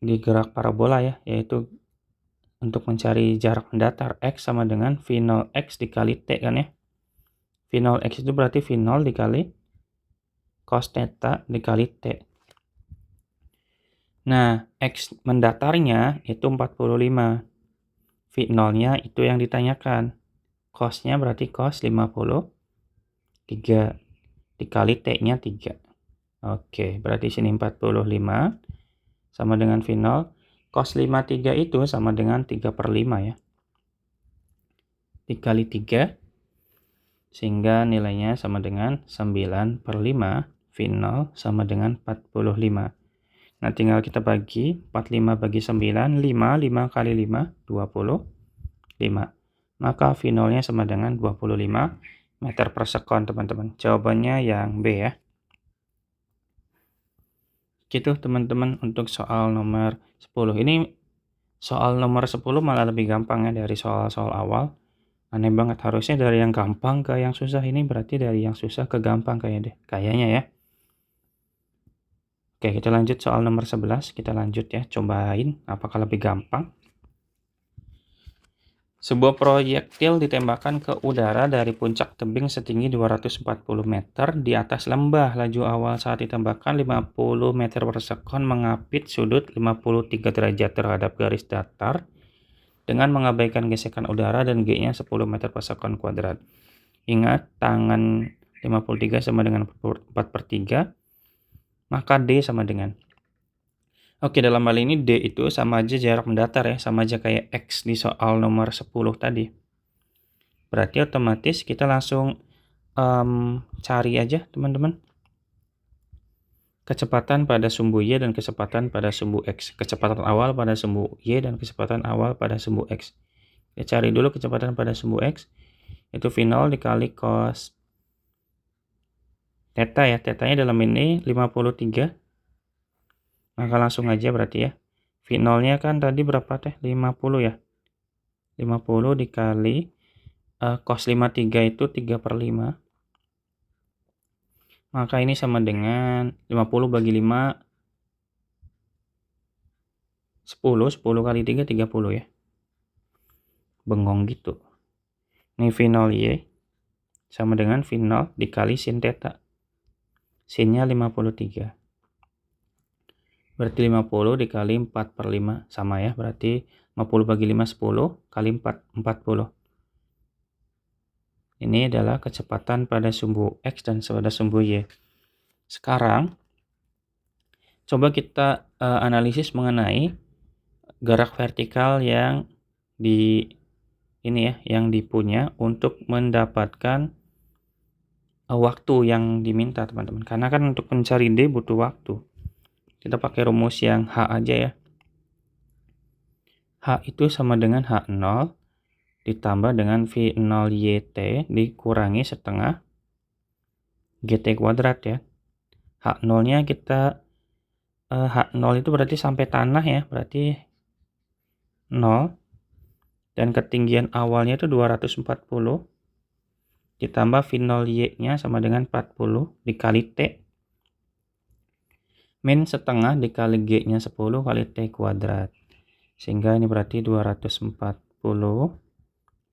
di gerak parabola ya. Yaitu untuk mencari jarak mendatar X sama dengan V0 X dikali T kan ya. V0 X itu berarti V0 dikali cos theta dikali T. Nah, X mendatarnya itu 45. V0-nya itu yang ditanyakan. Cos-nya berarti cos 53. Dikali T-nya 3. Oke, berarti sini 45 sama dengan V0. Cos 53 itu sama dengan 3/5 ya. Dikali 3. Sehingga nilainya sama dengan 9/5. V0 sama dengan 45. Nah, tinggal kita bagi 45 bagi 9, 5 kali 5, 25. Maka V0-nya sama dengan 25 meter per sekon, teman-teman. Jawabannya yang B ya. Gitu, teman-teman, untuk soal nomor 10. Ini soal nomor 10 malah lebih gampang ya dari soal-soal awal. Aneh banget, harusnya dari yang gampang ke yang susah, ini berarti dari yang susah ke gampang kayaknya ya. Oke, kita lanjut soal nomor 11. Kita lanjut ya, cobain apakah lebih gampang. Sebuah proyektil ditembakkan ke udara dari puncak tebing setinggi 240 meter di atas lembah. Laju awal saat ditembakkan 50 meter per sekon mengapit sudut 53 derajat terhadap garis datar dengan mengabaikan gesekan udara dan G-nya 10 meter per sekon kuadrat. Ingat, tangan 53 sama dengan 4/3, maka D sama dengan. Oke, dalam hal ini D itu sama aja jarak mendatar ya, sama aja kayak X di soal nomor 10 tadi. Berarti otomatis kita langsung cari aja teman-teman. Kecepatan pada sumbu Y dan kecepatan pada sumbu X. Kecepatan awal pada sumbu Y dan kecepatan awal pada sumbu X. Kita cari dulu kecepatan pada sumbu X. Itu V0 dikali cos theta ya. Theta-nya dalam ini 53. Maka langsung aja berarti ya. V0-nya kan tadi berapa teh? 50 ya. 50 dikali cos 53 itu 3/5. Maka ini sama dengan 50 bagi 5, 10. 10 kali 3, 30 ya. Bengong gitu. Ini V0 Y sama dengan V0 dikali sin theta. Sinnya 53. Berarti 50 dikali 4/5 sama ya. Berarti 50 bagi 5, 10 kali 4, 40. Ini adalah kecepatan pada sumbu X dan pada sumbu Y. Sekarang, coba kita analisis mengenai gerak vertikal yang yang dipunya untuk mendapatkan waktu yang diminta, teman-teman. Karena kan untuk mencari D butuh waktu. Kita pakai rumus yang H aja ya. H itu sama dengan H0 ditambah dengan V0 YT dikurangi setengah GT kuadrat ya. H0-nya kita H0 itu berarti sampai tanah ya, berarti 0. Dan ketinggian awalnya itu 240 ditambah V0 Y-nya sama dengan 40 dikali T. Min setengah dikali G-nya 10 kali T kuadrat. Sehingga ini berarti 240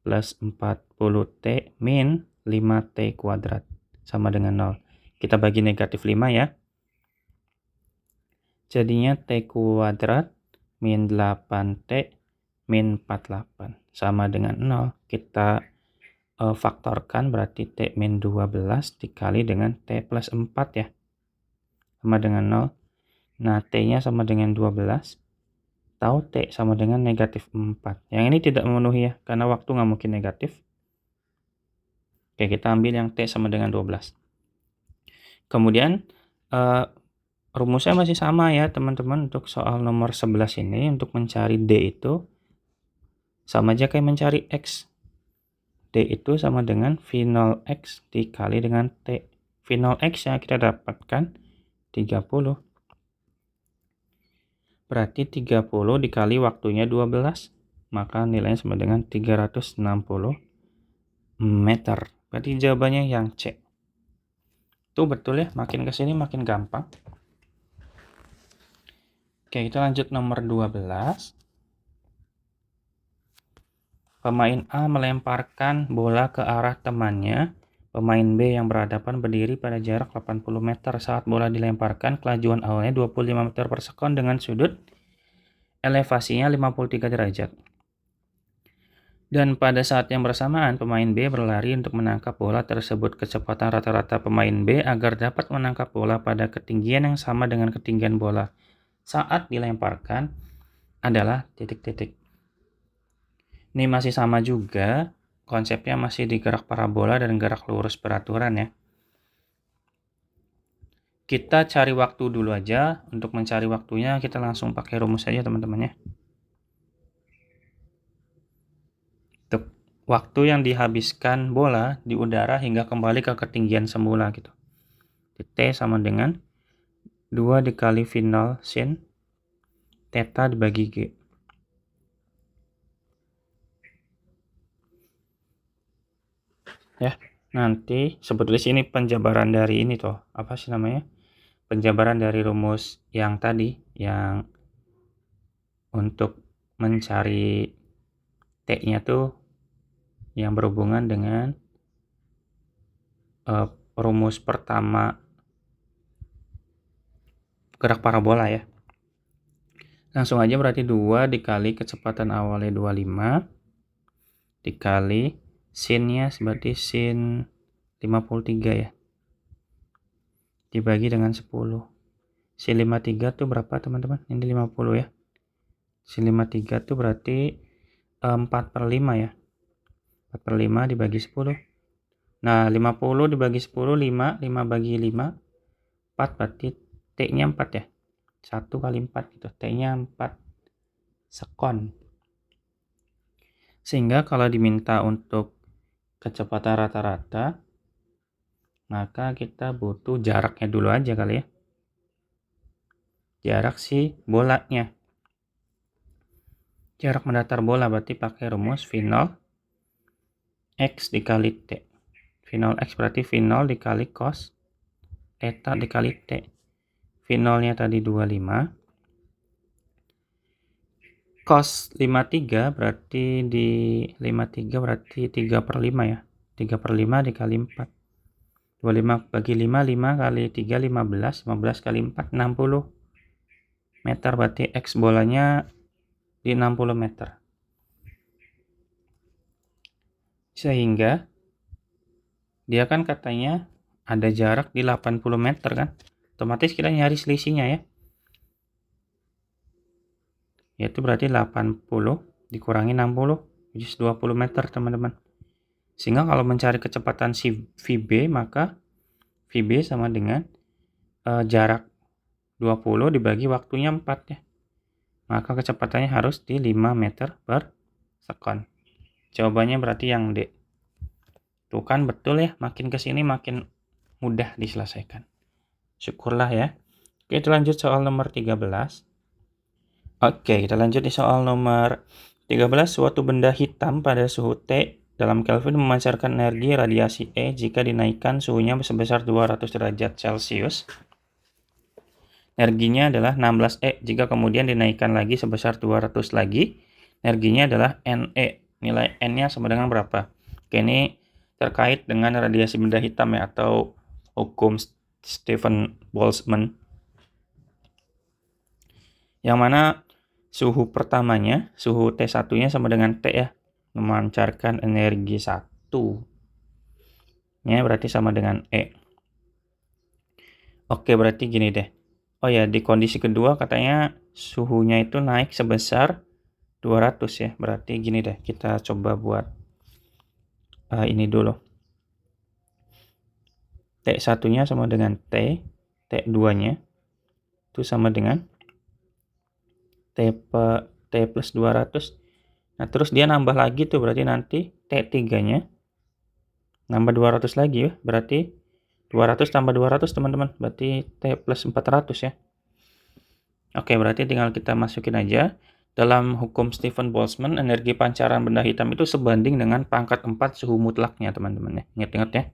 plus 40T min 5T kuadrat sama dengan 0. Kita bagi negatif 5 ya. Jadinya T kuadrat min 8T min 48 sama dengan 0. Kita faktorkan berarti T min 12 dikali dengan T plus 4 ya. Sama dengan 0. Nah, T-nya sama dengan 12. Tahu T sama dengan negatif 4. Yang ini tidak memenuhi ya, karena waktu nggak mungkin negatif. Oke, kita ambil yang T sama dengan 12. Kemudian, rumusnya masih sama ya, teman-teman. Untuk soal nomor 11 ini, untuk mencari D itu, sama aja kayak mencari X. D itu sama dengan V0X dikali dengan T. V0X yang kita dapatkan 30. Berarti 30 dikali waktunya 12, maka nilainya sama dengan 360 meter. Berarti jawabannya yang C. Itu betul ya, makin ke sini makin gampang. Oke, kita lanjut nomor 12. Pemain A melemparkan bola ke arah temannya. Pemain B yang berhadapan berdiri pada jarak 80 meter. Saat bola dilemparkan, kelajuan awalnya 25 meter per sekon dengan sudut elevasinya 53 derajat. Dan pada saat yang bersamaan, pemain B berlari untuk menangkap bola tersebut. Kecepatan rata-rata pemain B agar dapat menangkap bola pada ketinggian yang sama dengan ketinggian bola saat dilemparkan adalah titik-titik. Ini masih sama juga, konsepnya masih di gerak parabola dan gerak lurus beraturan ya. Kita cari waktu dulu aja. Untuk mencari waktunya kita langsung pakai rumus saja teman-teman ya. Untuk waktu yang dihabiskan bola di udara hingga kembali ke ketinggian semula gitu. T sama dengan 2 dikali V0 sin theta dibagi G. Ya, nanti sebetulnya sini penjabaran dari ini toh, apa sih namanya? Penjabaran dari rumus yang tadi, yang untuk mencari T-nya tuh yang berhubungan dengan rumus pertama gerak parabola ya. Langsung aja berarti 2 dikali kecepatan awalnya 25 dikali sinnya berarti sin 53 ya. Dibagi dengan 10. Sin 53 tuh berapa teman-teman? Ini 50 ya. Sin 53 tuh berarti 4/5 ya. 4/5 dibagi 10. Nah, 50 dibagi 10, 5. 5 bagi 5, 4. Berarti T-nya 4 ya. 1 kali 4 gitu. T-nya 4 sekon. Sehingga kalau diminta untuk kecepatan rata-rata, maka kita butuh jaraknya dulu aja kali ya. Jarak si bolanya. Jarak mendatar bola berarti pakai rumus V0 X dikali T. V0 X berarti V0 dikali cos eta dikali T. V0-nya tadi 25. Cos 53 berarti di 53 berarti 3/5 ya. 3/5 dikali 4. 25 bagi 5, 5 kali 3, 15. 15 kali 4, 60 meter. Berarti X bolanya di 60 meter. Sehingga dia kan katanya ada jarak di 80 meter kan. Otomatis kita nyari selisihnya ya. Yaitu berarti 80 dikurangi 60, which is 20 meter teman-teman. Sehingga kalau mencari kecepatan si VB, maka VB sama dengan jarak 20 dibagi waktunya 4 ya. Maka kecepatannya harus di 5 meter per second. Jawabannya berarti yang D. Tuh kan betul ya, makin kesini makin mudah diselesaikan. Syukurlah ya. Oke, kita lanjut soal nomor 13. Oke, kita lanjut di soal nomor 13. Suatu benda hitam pada suhu T dalam Kelvin memancarkan energi radiasi E jika dinaikkan suhunya sebesar 200 derajat Celcius. Energinya adalah 16 E. Jika kemudian dinaikkan lagi sebesar 200 lagi, energinya adalah NE. Nilai N-nya sama dengan berapa? Oke, ini terkait dengan radiasi benda hitam ya, atau hukum Stephen Boltzmann. Yang mana suhu pertamanya, suhu T1-nya sama dengan T ya, memancarkan energi 1. Ya, berarti sama dengan E. Oke, berarti gini deh. Oh ya, di kondisi kedua katanya suhunya itu naik sebesar 200 ya. Berarti gini deh, kita coba buat ini dulu. T1-nya sama dengan T, T2-nya itu sama dengan T plus 200. Nah, terus dia nambah lagi tuh, berarti nanti T3-nya nambah 200 lagi ya. Berarti 200 tambah 200 teman-teman, berarti T plus 400 ya. Oke, berarti tinggal kita masukin aja. Dalam hukum Stephen Boltzmann, energi pancaran benda hitam itu sebanding dengan pangkat 4 suhu mutlaknya teman-teman ya. Ingat-ingat ya.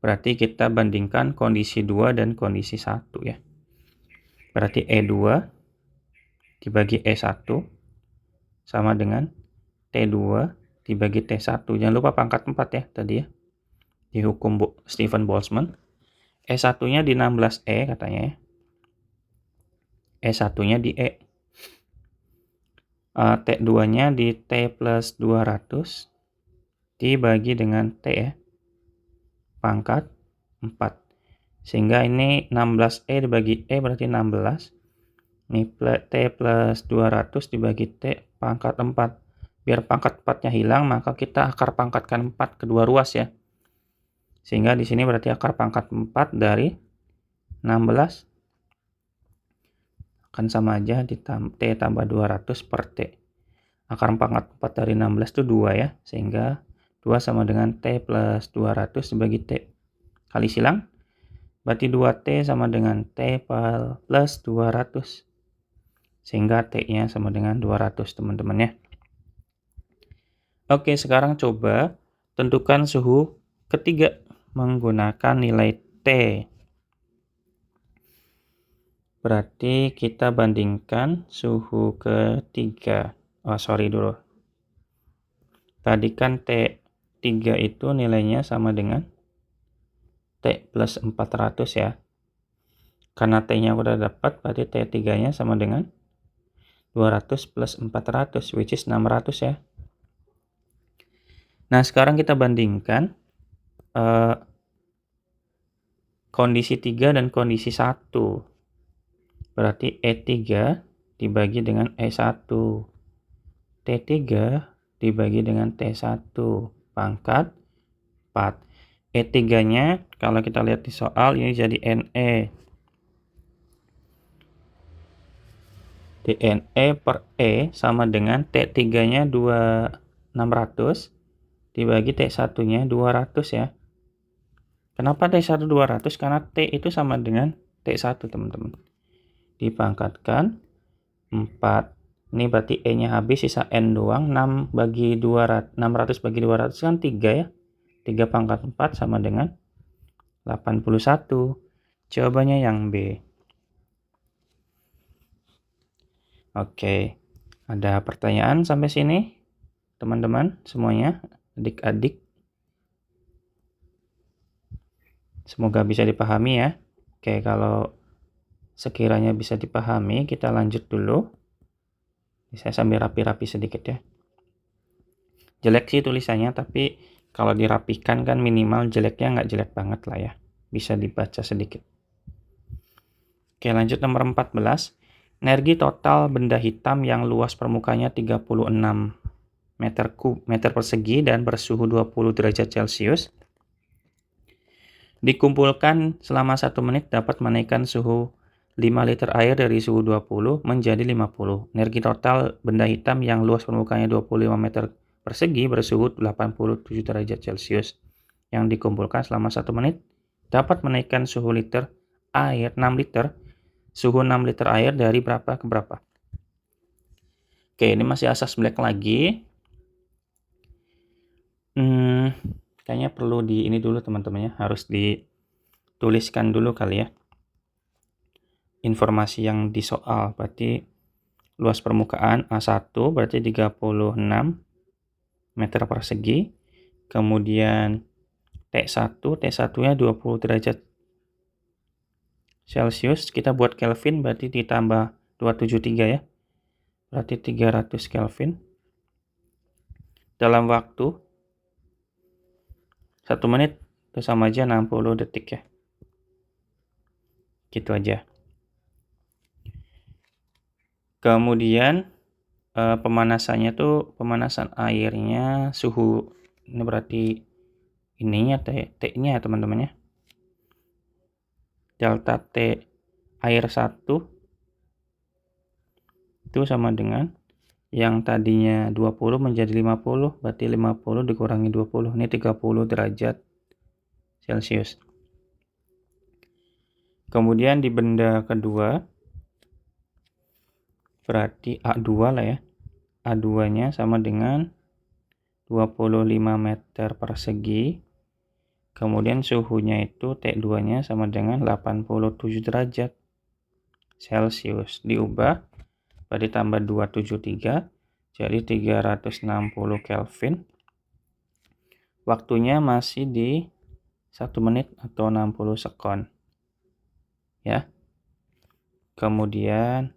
Berarti kita bandingkan kondisi 2 dan kondisi 1 ya. Berarti E2 dibagi E1 sama dengan T2 dibagi T1. Jangan lupa pangkat 4 ya tadi ya. Di hukum Stephen Boltzmann. E1-nya di 16E katanya ya. E1-nya di E. T2-nya di T plus 200 dibagi dengan T ya. Pangkat 4. Sehingga ini 16E dibagi E berarti 16. Ini T plus 200 dibagi T pangkat 4. Biar pangkat 4-nya hilang, maka kita akar pangkatkan 4 kedua ruas ya. Sehingga di sini berarti akar pangkat 4 dari 16 akan sama aja di T tambah 200 per T. Akar pangkat 4 dari 16 itu 2 ya. Sehingga 2 sama dengan T plus 200 dibagi T. Kali silang. Berarti 2T sama dengan T plus 200. Sehingga T-nya sama dengan 200 teman-teman ya. Oke, sekarang coba tentukan suhu ketiga menggunakan nilai T. Berarti kita bandingkan suhu ketiga. Oh, sorry dulu. Tadi kan T3 itu nilainya sama dengan T plus 400 ya. Karena T-nya udah dapat, berarti T3-nya sama dengan 200 plus 400, which is 600 ya. Nah, sekarang kita bandingkan kondisi 3 dan kondisi 1. Berarti E3 dibagi dengan E1. T3 dibagi dengan T1 pangkat 4. E3-nya kalau kita lihat di soal ini jadi NE. DNE per E sama dengan T3-nya 600 dibagi T1-nya 200 ya. Kenapa T1 200? Karena T itu sama dengan T1 teman-teman. Dipangkatkan 4 Ini berarti E-nya habis, sisa N doang. 600 bagi 200 kan 3 ya. 3 pangkat 4 sama dengan 81. Jawabannya yang B. Oke, ada pertanyaan sampai sini? Teman-teman semuanya, adik-adik. Semoga bisa dipahami ya. Oke, kalau sekiranya bisa dipahami, kita lanjut dulu. Saya sambil rapi-rapi sedikit ya. Jelek sih tulisannya, tapi kalau dirapikan kan minimal jeleknya nggak jelek banget lah ya. Bisa dibaca sedikit. Oke, lanjut nomor 14. Energi total benda hitam yang luas permukaannya 36 meter persegi dan bersuhu 20 derajat Celcius dikumpulkan selama 1 menit dapat menaikkan suhu 5 liter air dari suhu 20 menjadi 50. Energi total benda hitam yang luas permukaannya 25 meter persegi bersuhu 87 derajat Celcius yang dikumpulkan selama 1 menit dapat menaikkan suhu suhu 6 liter air dari berapa ke berapa. Oke, ini masih asas black lagi. Kayaknya perlu ini dulu teman-teman ya, harus dituliskan dulu kali ya. Informasi yang di soal, berarti luas permukaan A1 berarti 36 meter persegi, kemudian T1-nya 20 derajat Celcius, kita buat Kelvin berarti ditambah 273 ya, berarti 300 Kelvin. Dalam waktu 1 menit itu sama aja 60 detik ya. Gitu aja. Kemudian pemanasannya tuh pemanasan airnya suhu ini berarti ininya T-nya ya teman-teman ya. Delta T air 1 itu sama dengan yang tadinya 20 menjadi 50, berarti 50 dikurangi 20, ini 30 derajat Celcius. Kemudian di benda kedua, berarti A2 lah ya. A2-nya sama dengan 25 meter persegi. Kemudian suhunya itu T2-nya sama dengan 87 derajat Celcius. Diubah, berarti tambah 273, jadi 360 Kelvin. Waktunya masih di 1 menit atau 60 sekon. Ya. Kemudian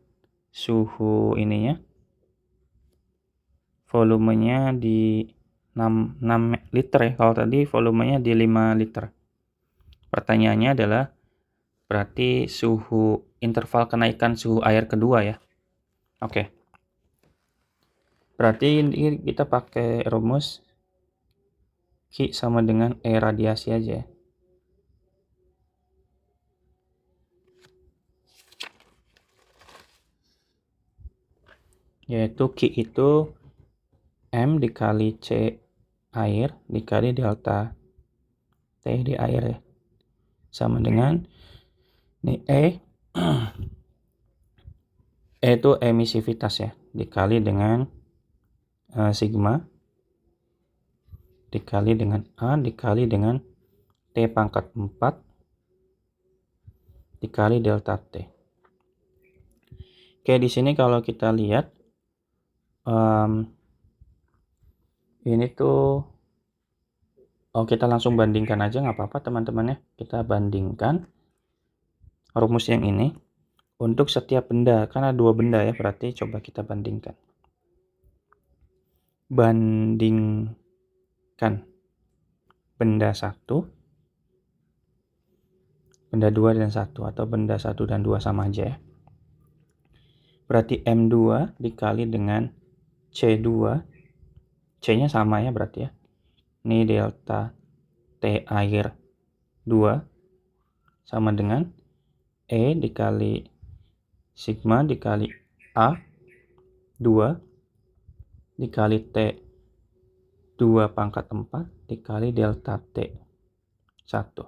suhu ininya, volumenya di 6 liter ya. Kalau tadi volumenya di 5 liter. Pertanyaannya adalah berarti interval kenaikan suhu air kedua ya. Oke. Berarti ini kita pakai rumus Q sama dengan E radiasi aja ya. Yaitu Q itu M dikali C air dikali delta T di air ya. Sama dengan ini E itu emisivitas ya, dikali dengan sigma dikali dengan A dikali dengan T pangkat 4 dikali delta T. Oke, di sini kalau kita lihat ini tuh kita langsung bandingkan aja nggak apa-apa teman-teman ya. Kita bandingkan rumus yang ini untuk setiap benda, karena 2 benda ya, berarti coba kita bandingkan. Bandingkan benda 1, benda 2 dan 1, atau benda 1 dan 2 sama aja ya. Berarti M2 dikali dengan C2, C-nya sama ya berarti ya. Ini delta T air 2 sama dengan E dikali sigma dikali A 2 dikali T 2 pangkat 4 dikali delta T 1.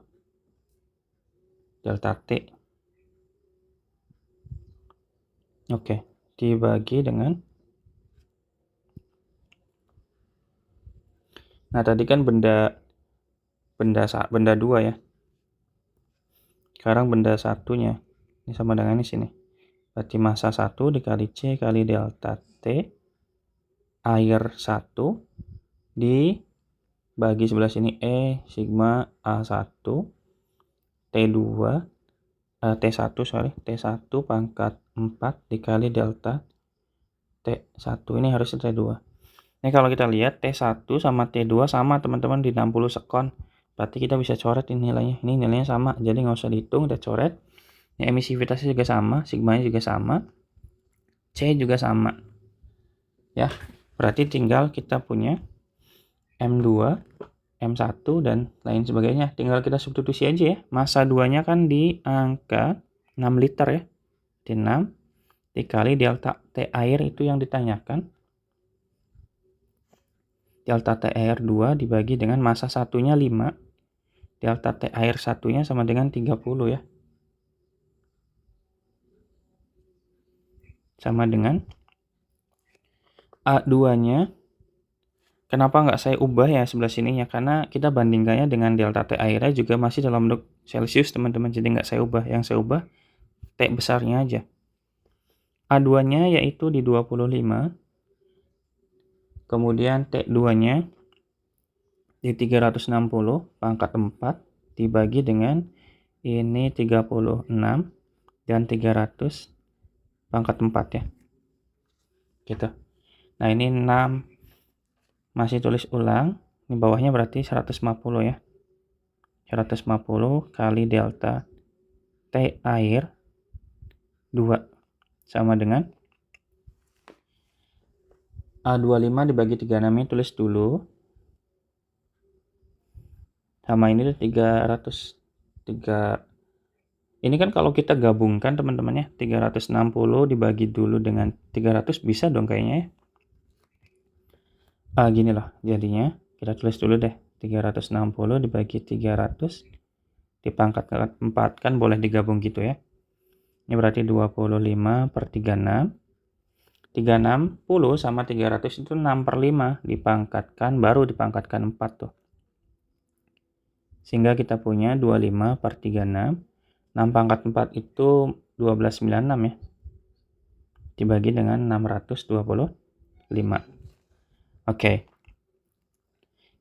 Delta T. Oke, dibagi dengan Nah, tadi kan benda 2 ya. Sekarang benda satunya. Ini sama dengan ini sini. Berarti massa 1 dikali C kali delta T air 1 dibagi sebelah sini E sigma A1 T2 T1 T1 pangkat 4 dikali delta T1 ini harusnya T2. Ini kalau kita lihat T1 sama T2 sama teman-teman di 60 sekon. Berarti kita bisa coret ini nilainya. Ini nilainya sama, jadi nggak usah dihitung, kita coret. Ini emisivitasnya juga sama, sigmanya juga sama, C juga sama. Ya, berarti tinggal kita punya M2, M1 dan lain sebagainya. Tinggal kita substitusi aja ya. Massa 2-nya kan di angka 6 liter ya. Di 6 dikali delta T air itu yang ditanyakan. Delta T air 2 dibagi dengan massa satunya 5. Delta T air satunya sama dengan 30 ya. Sama dengan A2-nya. Kenapa nggak saya ubah ya sebelah sininya? Karena kita bandingkannya dengan delta T airnya juga masih dalam bentuk Celsius teman-teman. Jadi nggak saya ubah. Yang saya ubah T besarnya aja. A2-nya yaitu di 25. Kemudian T2-nya di 360 pangkat 4 dibagi dengan ini 36 dan 300 pangkat 4 ya. Gitu. Nah, ini 6 masih tulis ulang. Ini bawahnya berarti 150 ya. 150 kali delta T air 2 sama dengan A25 dibagi 36 ini tulis dulu. Sama ini 303. Ini kan kalau kita gabungkan teman-teman ya, 360 dibagi dulu dengan 300 bisa dong kayaknya ya. Gini loh jadinya. Kita tulis dulu deh. 360 dibagi 300 dipangkat 4 kan boleh digabung gitu ya. Ini berarti 25 per 36. 360 sama 300 itu 6 per 5 dipangkatkan, baru dipangkatkan 4 tuh. Sehingga kita punya 25 per 36. 6 pangkat 4 itu 1296 ya. Dibagi dengan 625. Oke.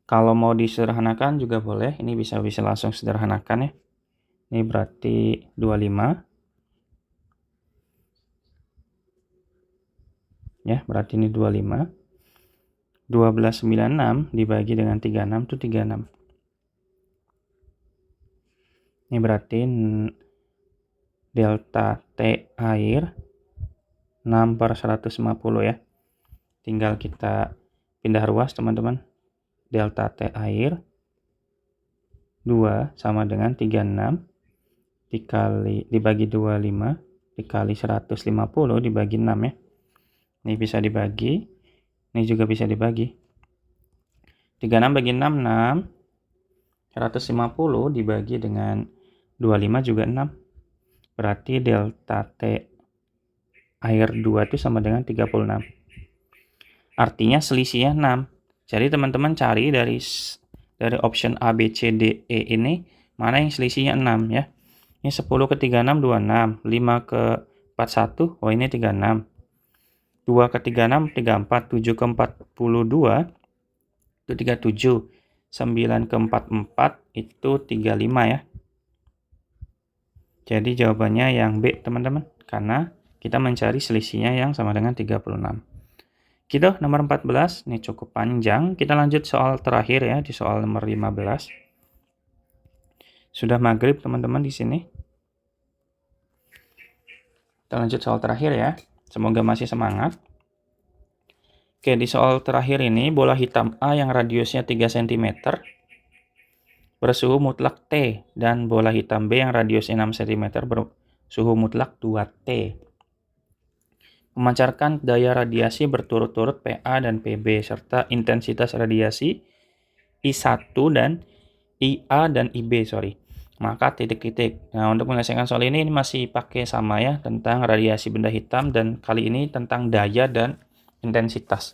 Kalau mau disederhanakan juga boleh. Ini bisa langsung sederhanakan ya. Ini berarti 25. Ya, berarti ini 25. 1296 dibagi dengan 36 itu 36. Ini berarti delta T air 6 per 150 ya. Tinggal kita pindah ruas teman-teman. Delta T air 2 sama dengan 36 dibagi 25 dikali 150 dibagi 6 ya. Ini bisa dibagi. Ini juga bisa dibagi. 36 bagi 6, 6. 150 dibagi dengan 25 juga 6. Berarti delta T air 2 itu sama dengan 36. Artinya selisihnya 6. Jadi teman-teman cari dari option A, B, C, D, E ini mana yang selisihnya 6 ya. Ini 10 ke 36 26, 5 ke 41, oh ini 36. 2 ke 36 34, 7 ke 42 itu 37. 9 ke 44 itu 35 ya. Jadi jawabannya yang B teman-teman, karena kita mencari selisihnya yang sama dengan 36. Gitu, nomor 14, ini cukup panjang. Kita lanjut soal terakhir ya, di soal nomor 15. Sudah maghrib teman-teman di sini. Kita lanjut soal terakhir ya. Semoga masih semangat. Oke, di soal terakhir ini bola hitam A yang radiusnya 3 cm bersuhu mutlak T dan bola hitam B yang radiusnya 6 cm bersuhu mutlak 2T. Memancarkan daya radiasi berturut-turut PA dan PB serta intensitas radiasi I1 dan IA dan IB, Maka titik-titik. Nah, untuk menyelesaikan soal ini masih pakai sama ya, tentang radiasi benda hitam dan kali ini tentang daya dan intensitas.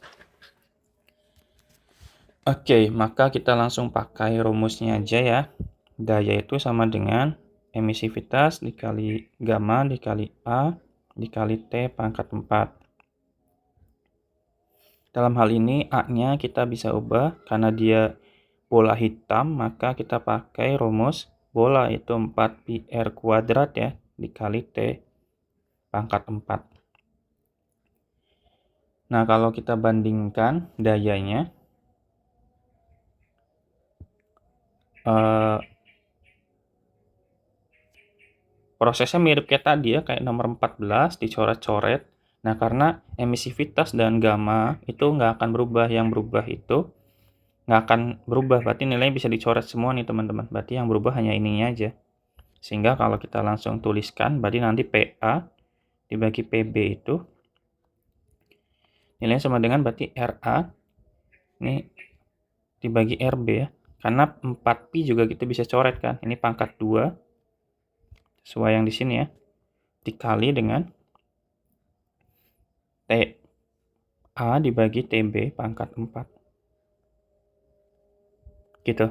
Oke, maka kita langsung pakai rumusnya aja ya. Daya itu sama dengan emisivitas dikali gamma dikali A dikali T pangkat 4. Dalam hal ini A-nya kita bisa ubah karena dia bola hitam, maka kita pakai rumus bola itu 4pi R kuadrat ya dikali T pangkat 4. Nah, kalau kita bandingkan dayanya, prosesnya mirip kayak tadi ya, kayak nomor 14 dicoret-coret. Nah, karena emisivitas dan gamma itu nggak akan berubah, yang berubah itu nggak akan berubah, berarti nilainya bisa dicoret semua nih teman-teman. Berarti yang berubah hanya ininya aja. Sehingga kalau kita langsung tuliskan, berarti nanti PA dibagi PB itu nilainya sama dengan berarti RA ini dibagi RB ya. Karena 4pi juga kita bisa coret kan. Ini pangkat 2 sesuai yang di sini ya. Dikali dengan TA dibagi TB pangkat 4. Gitu.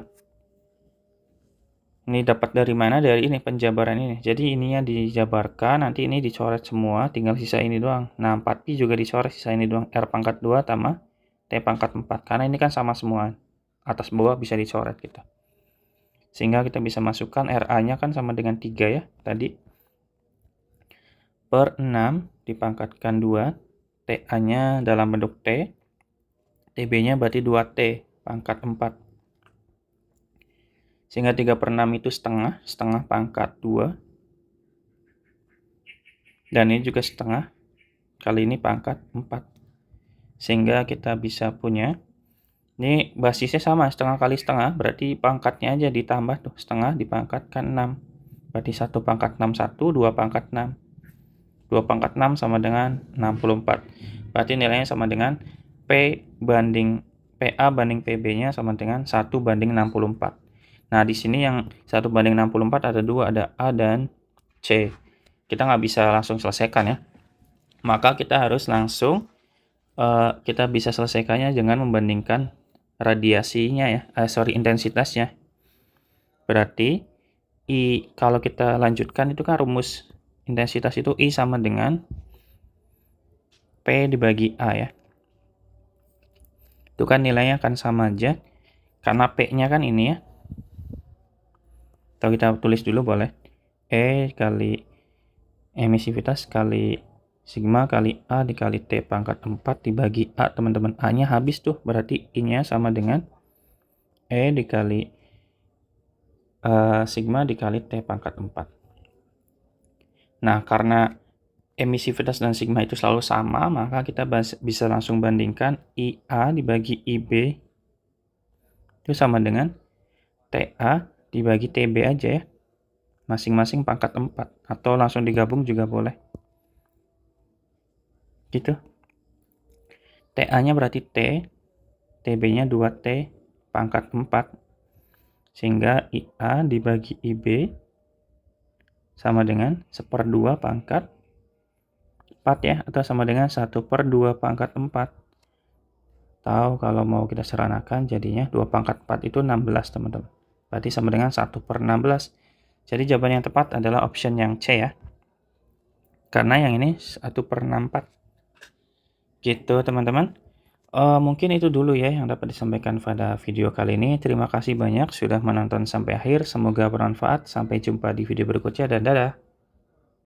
Ini dapat dari mana? Dari ini penjabaran ini. Jadi ininya dijabarkan, nanti ini dicoret semua, tinggal sisa ini doang. Nah, 4pi juga dicoret, sisa ini doang. R pangkat 2 tambah T pangkat 4. Karena ini kan sama semua. Atas bawah bisa dicoret gitu. Sehingga kita bisa masukkan RA-nya kan sama dengan 3 ya tadi. Per 6 dipangkatkan 2. TA-nya dalam bentuk T. TB-nya berarti 2T pangkat 4. Sehingga 3 per 6 itu setengah, setengah pangkat 2. Dan ini juga setengah, kali ini pangkat 4. Sehingga kita bisa punya, ini basisnya sama, setengah kali setengah, berarti pangkatnya aja ditambah tuh, setengah dipangkatkan 6. Berarti 1 pangkat 6, 1, 2 pangkat 6. 2 pangkat 6 sama dengan 64. Berarti nilainya sama dengan PA banding PB-nya sama dengan 1 banding 64. Nah, di sini yang 1 banding 64 ada 2, ada A dan C. Kita nggak bisa langsung selesaikan ya. Maka kita harus langsung, kita bisa selesaikannya dengan membandingkan radiasinya ya, intensitasnya. Berarti I, kalau kita lanjutkan itu kan rumus intensitas itu I sama dengan P dibagi A ya. Itu kan nilainya akan sama aja, karena P-nya kan ini ya. Atau kita tulis dulu boleh. E kali emisivitas kali sigma kali A dikali T pangkat 4 dibagi A, teman-teman. A-nya habis tuh, berarti I-nya sama dengan E dikali sigma dikali T pangkat 4. Nah, karena emisivitas dan sigma itu selalu sama, maka kita bisa langsung bandingkan IA dibagi IB itu sama dengan TA dibagi TB aja ya. Masing-masing pangkat 4. Atau langsung digabung juga boleh. Gitu. TA-nya berarti T, TB-nya 2T pangkat 4. Sehingga IA dibagi IB sama dengan 1/2 pangkat 4 ya. Atau sama dengan 1/2 pangkat 4. Atau kalau mau kita seranakan jadinya 2 pangkat 4 itu 16 teman-teman. Berarti sama dengan 1/16. Jadi jawaban yang tepat adalah option yang C ya. Karena yang ini 1/64. Gitu teman-teman. Mungkin itu dulu ya yang dapat disampaikan pada video kali ini. Terima kasih banyak sudah menonton sampai akhir. Semoga bermanfaat. Sampai jumpa di video berikutnya dan dadah.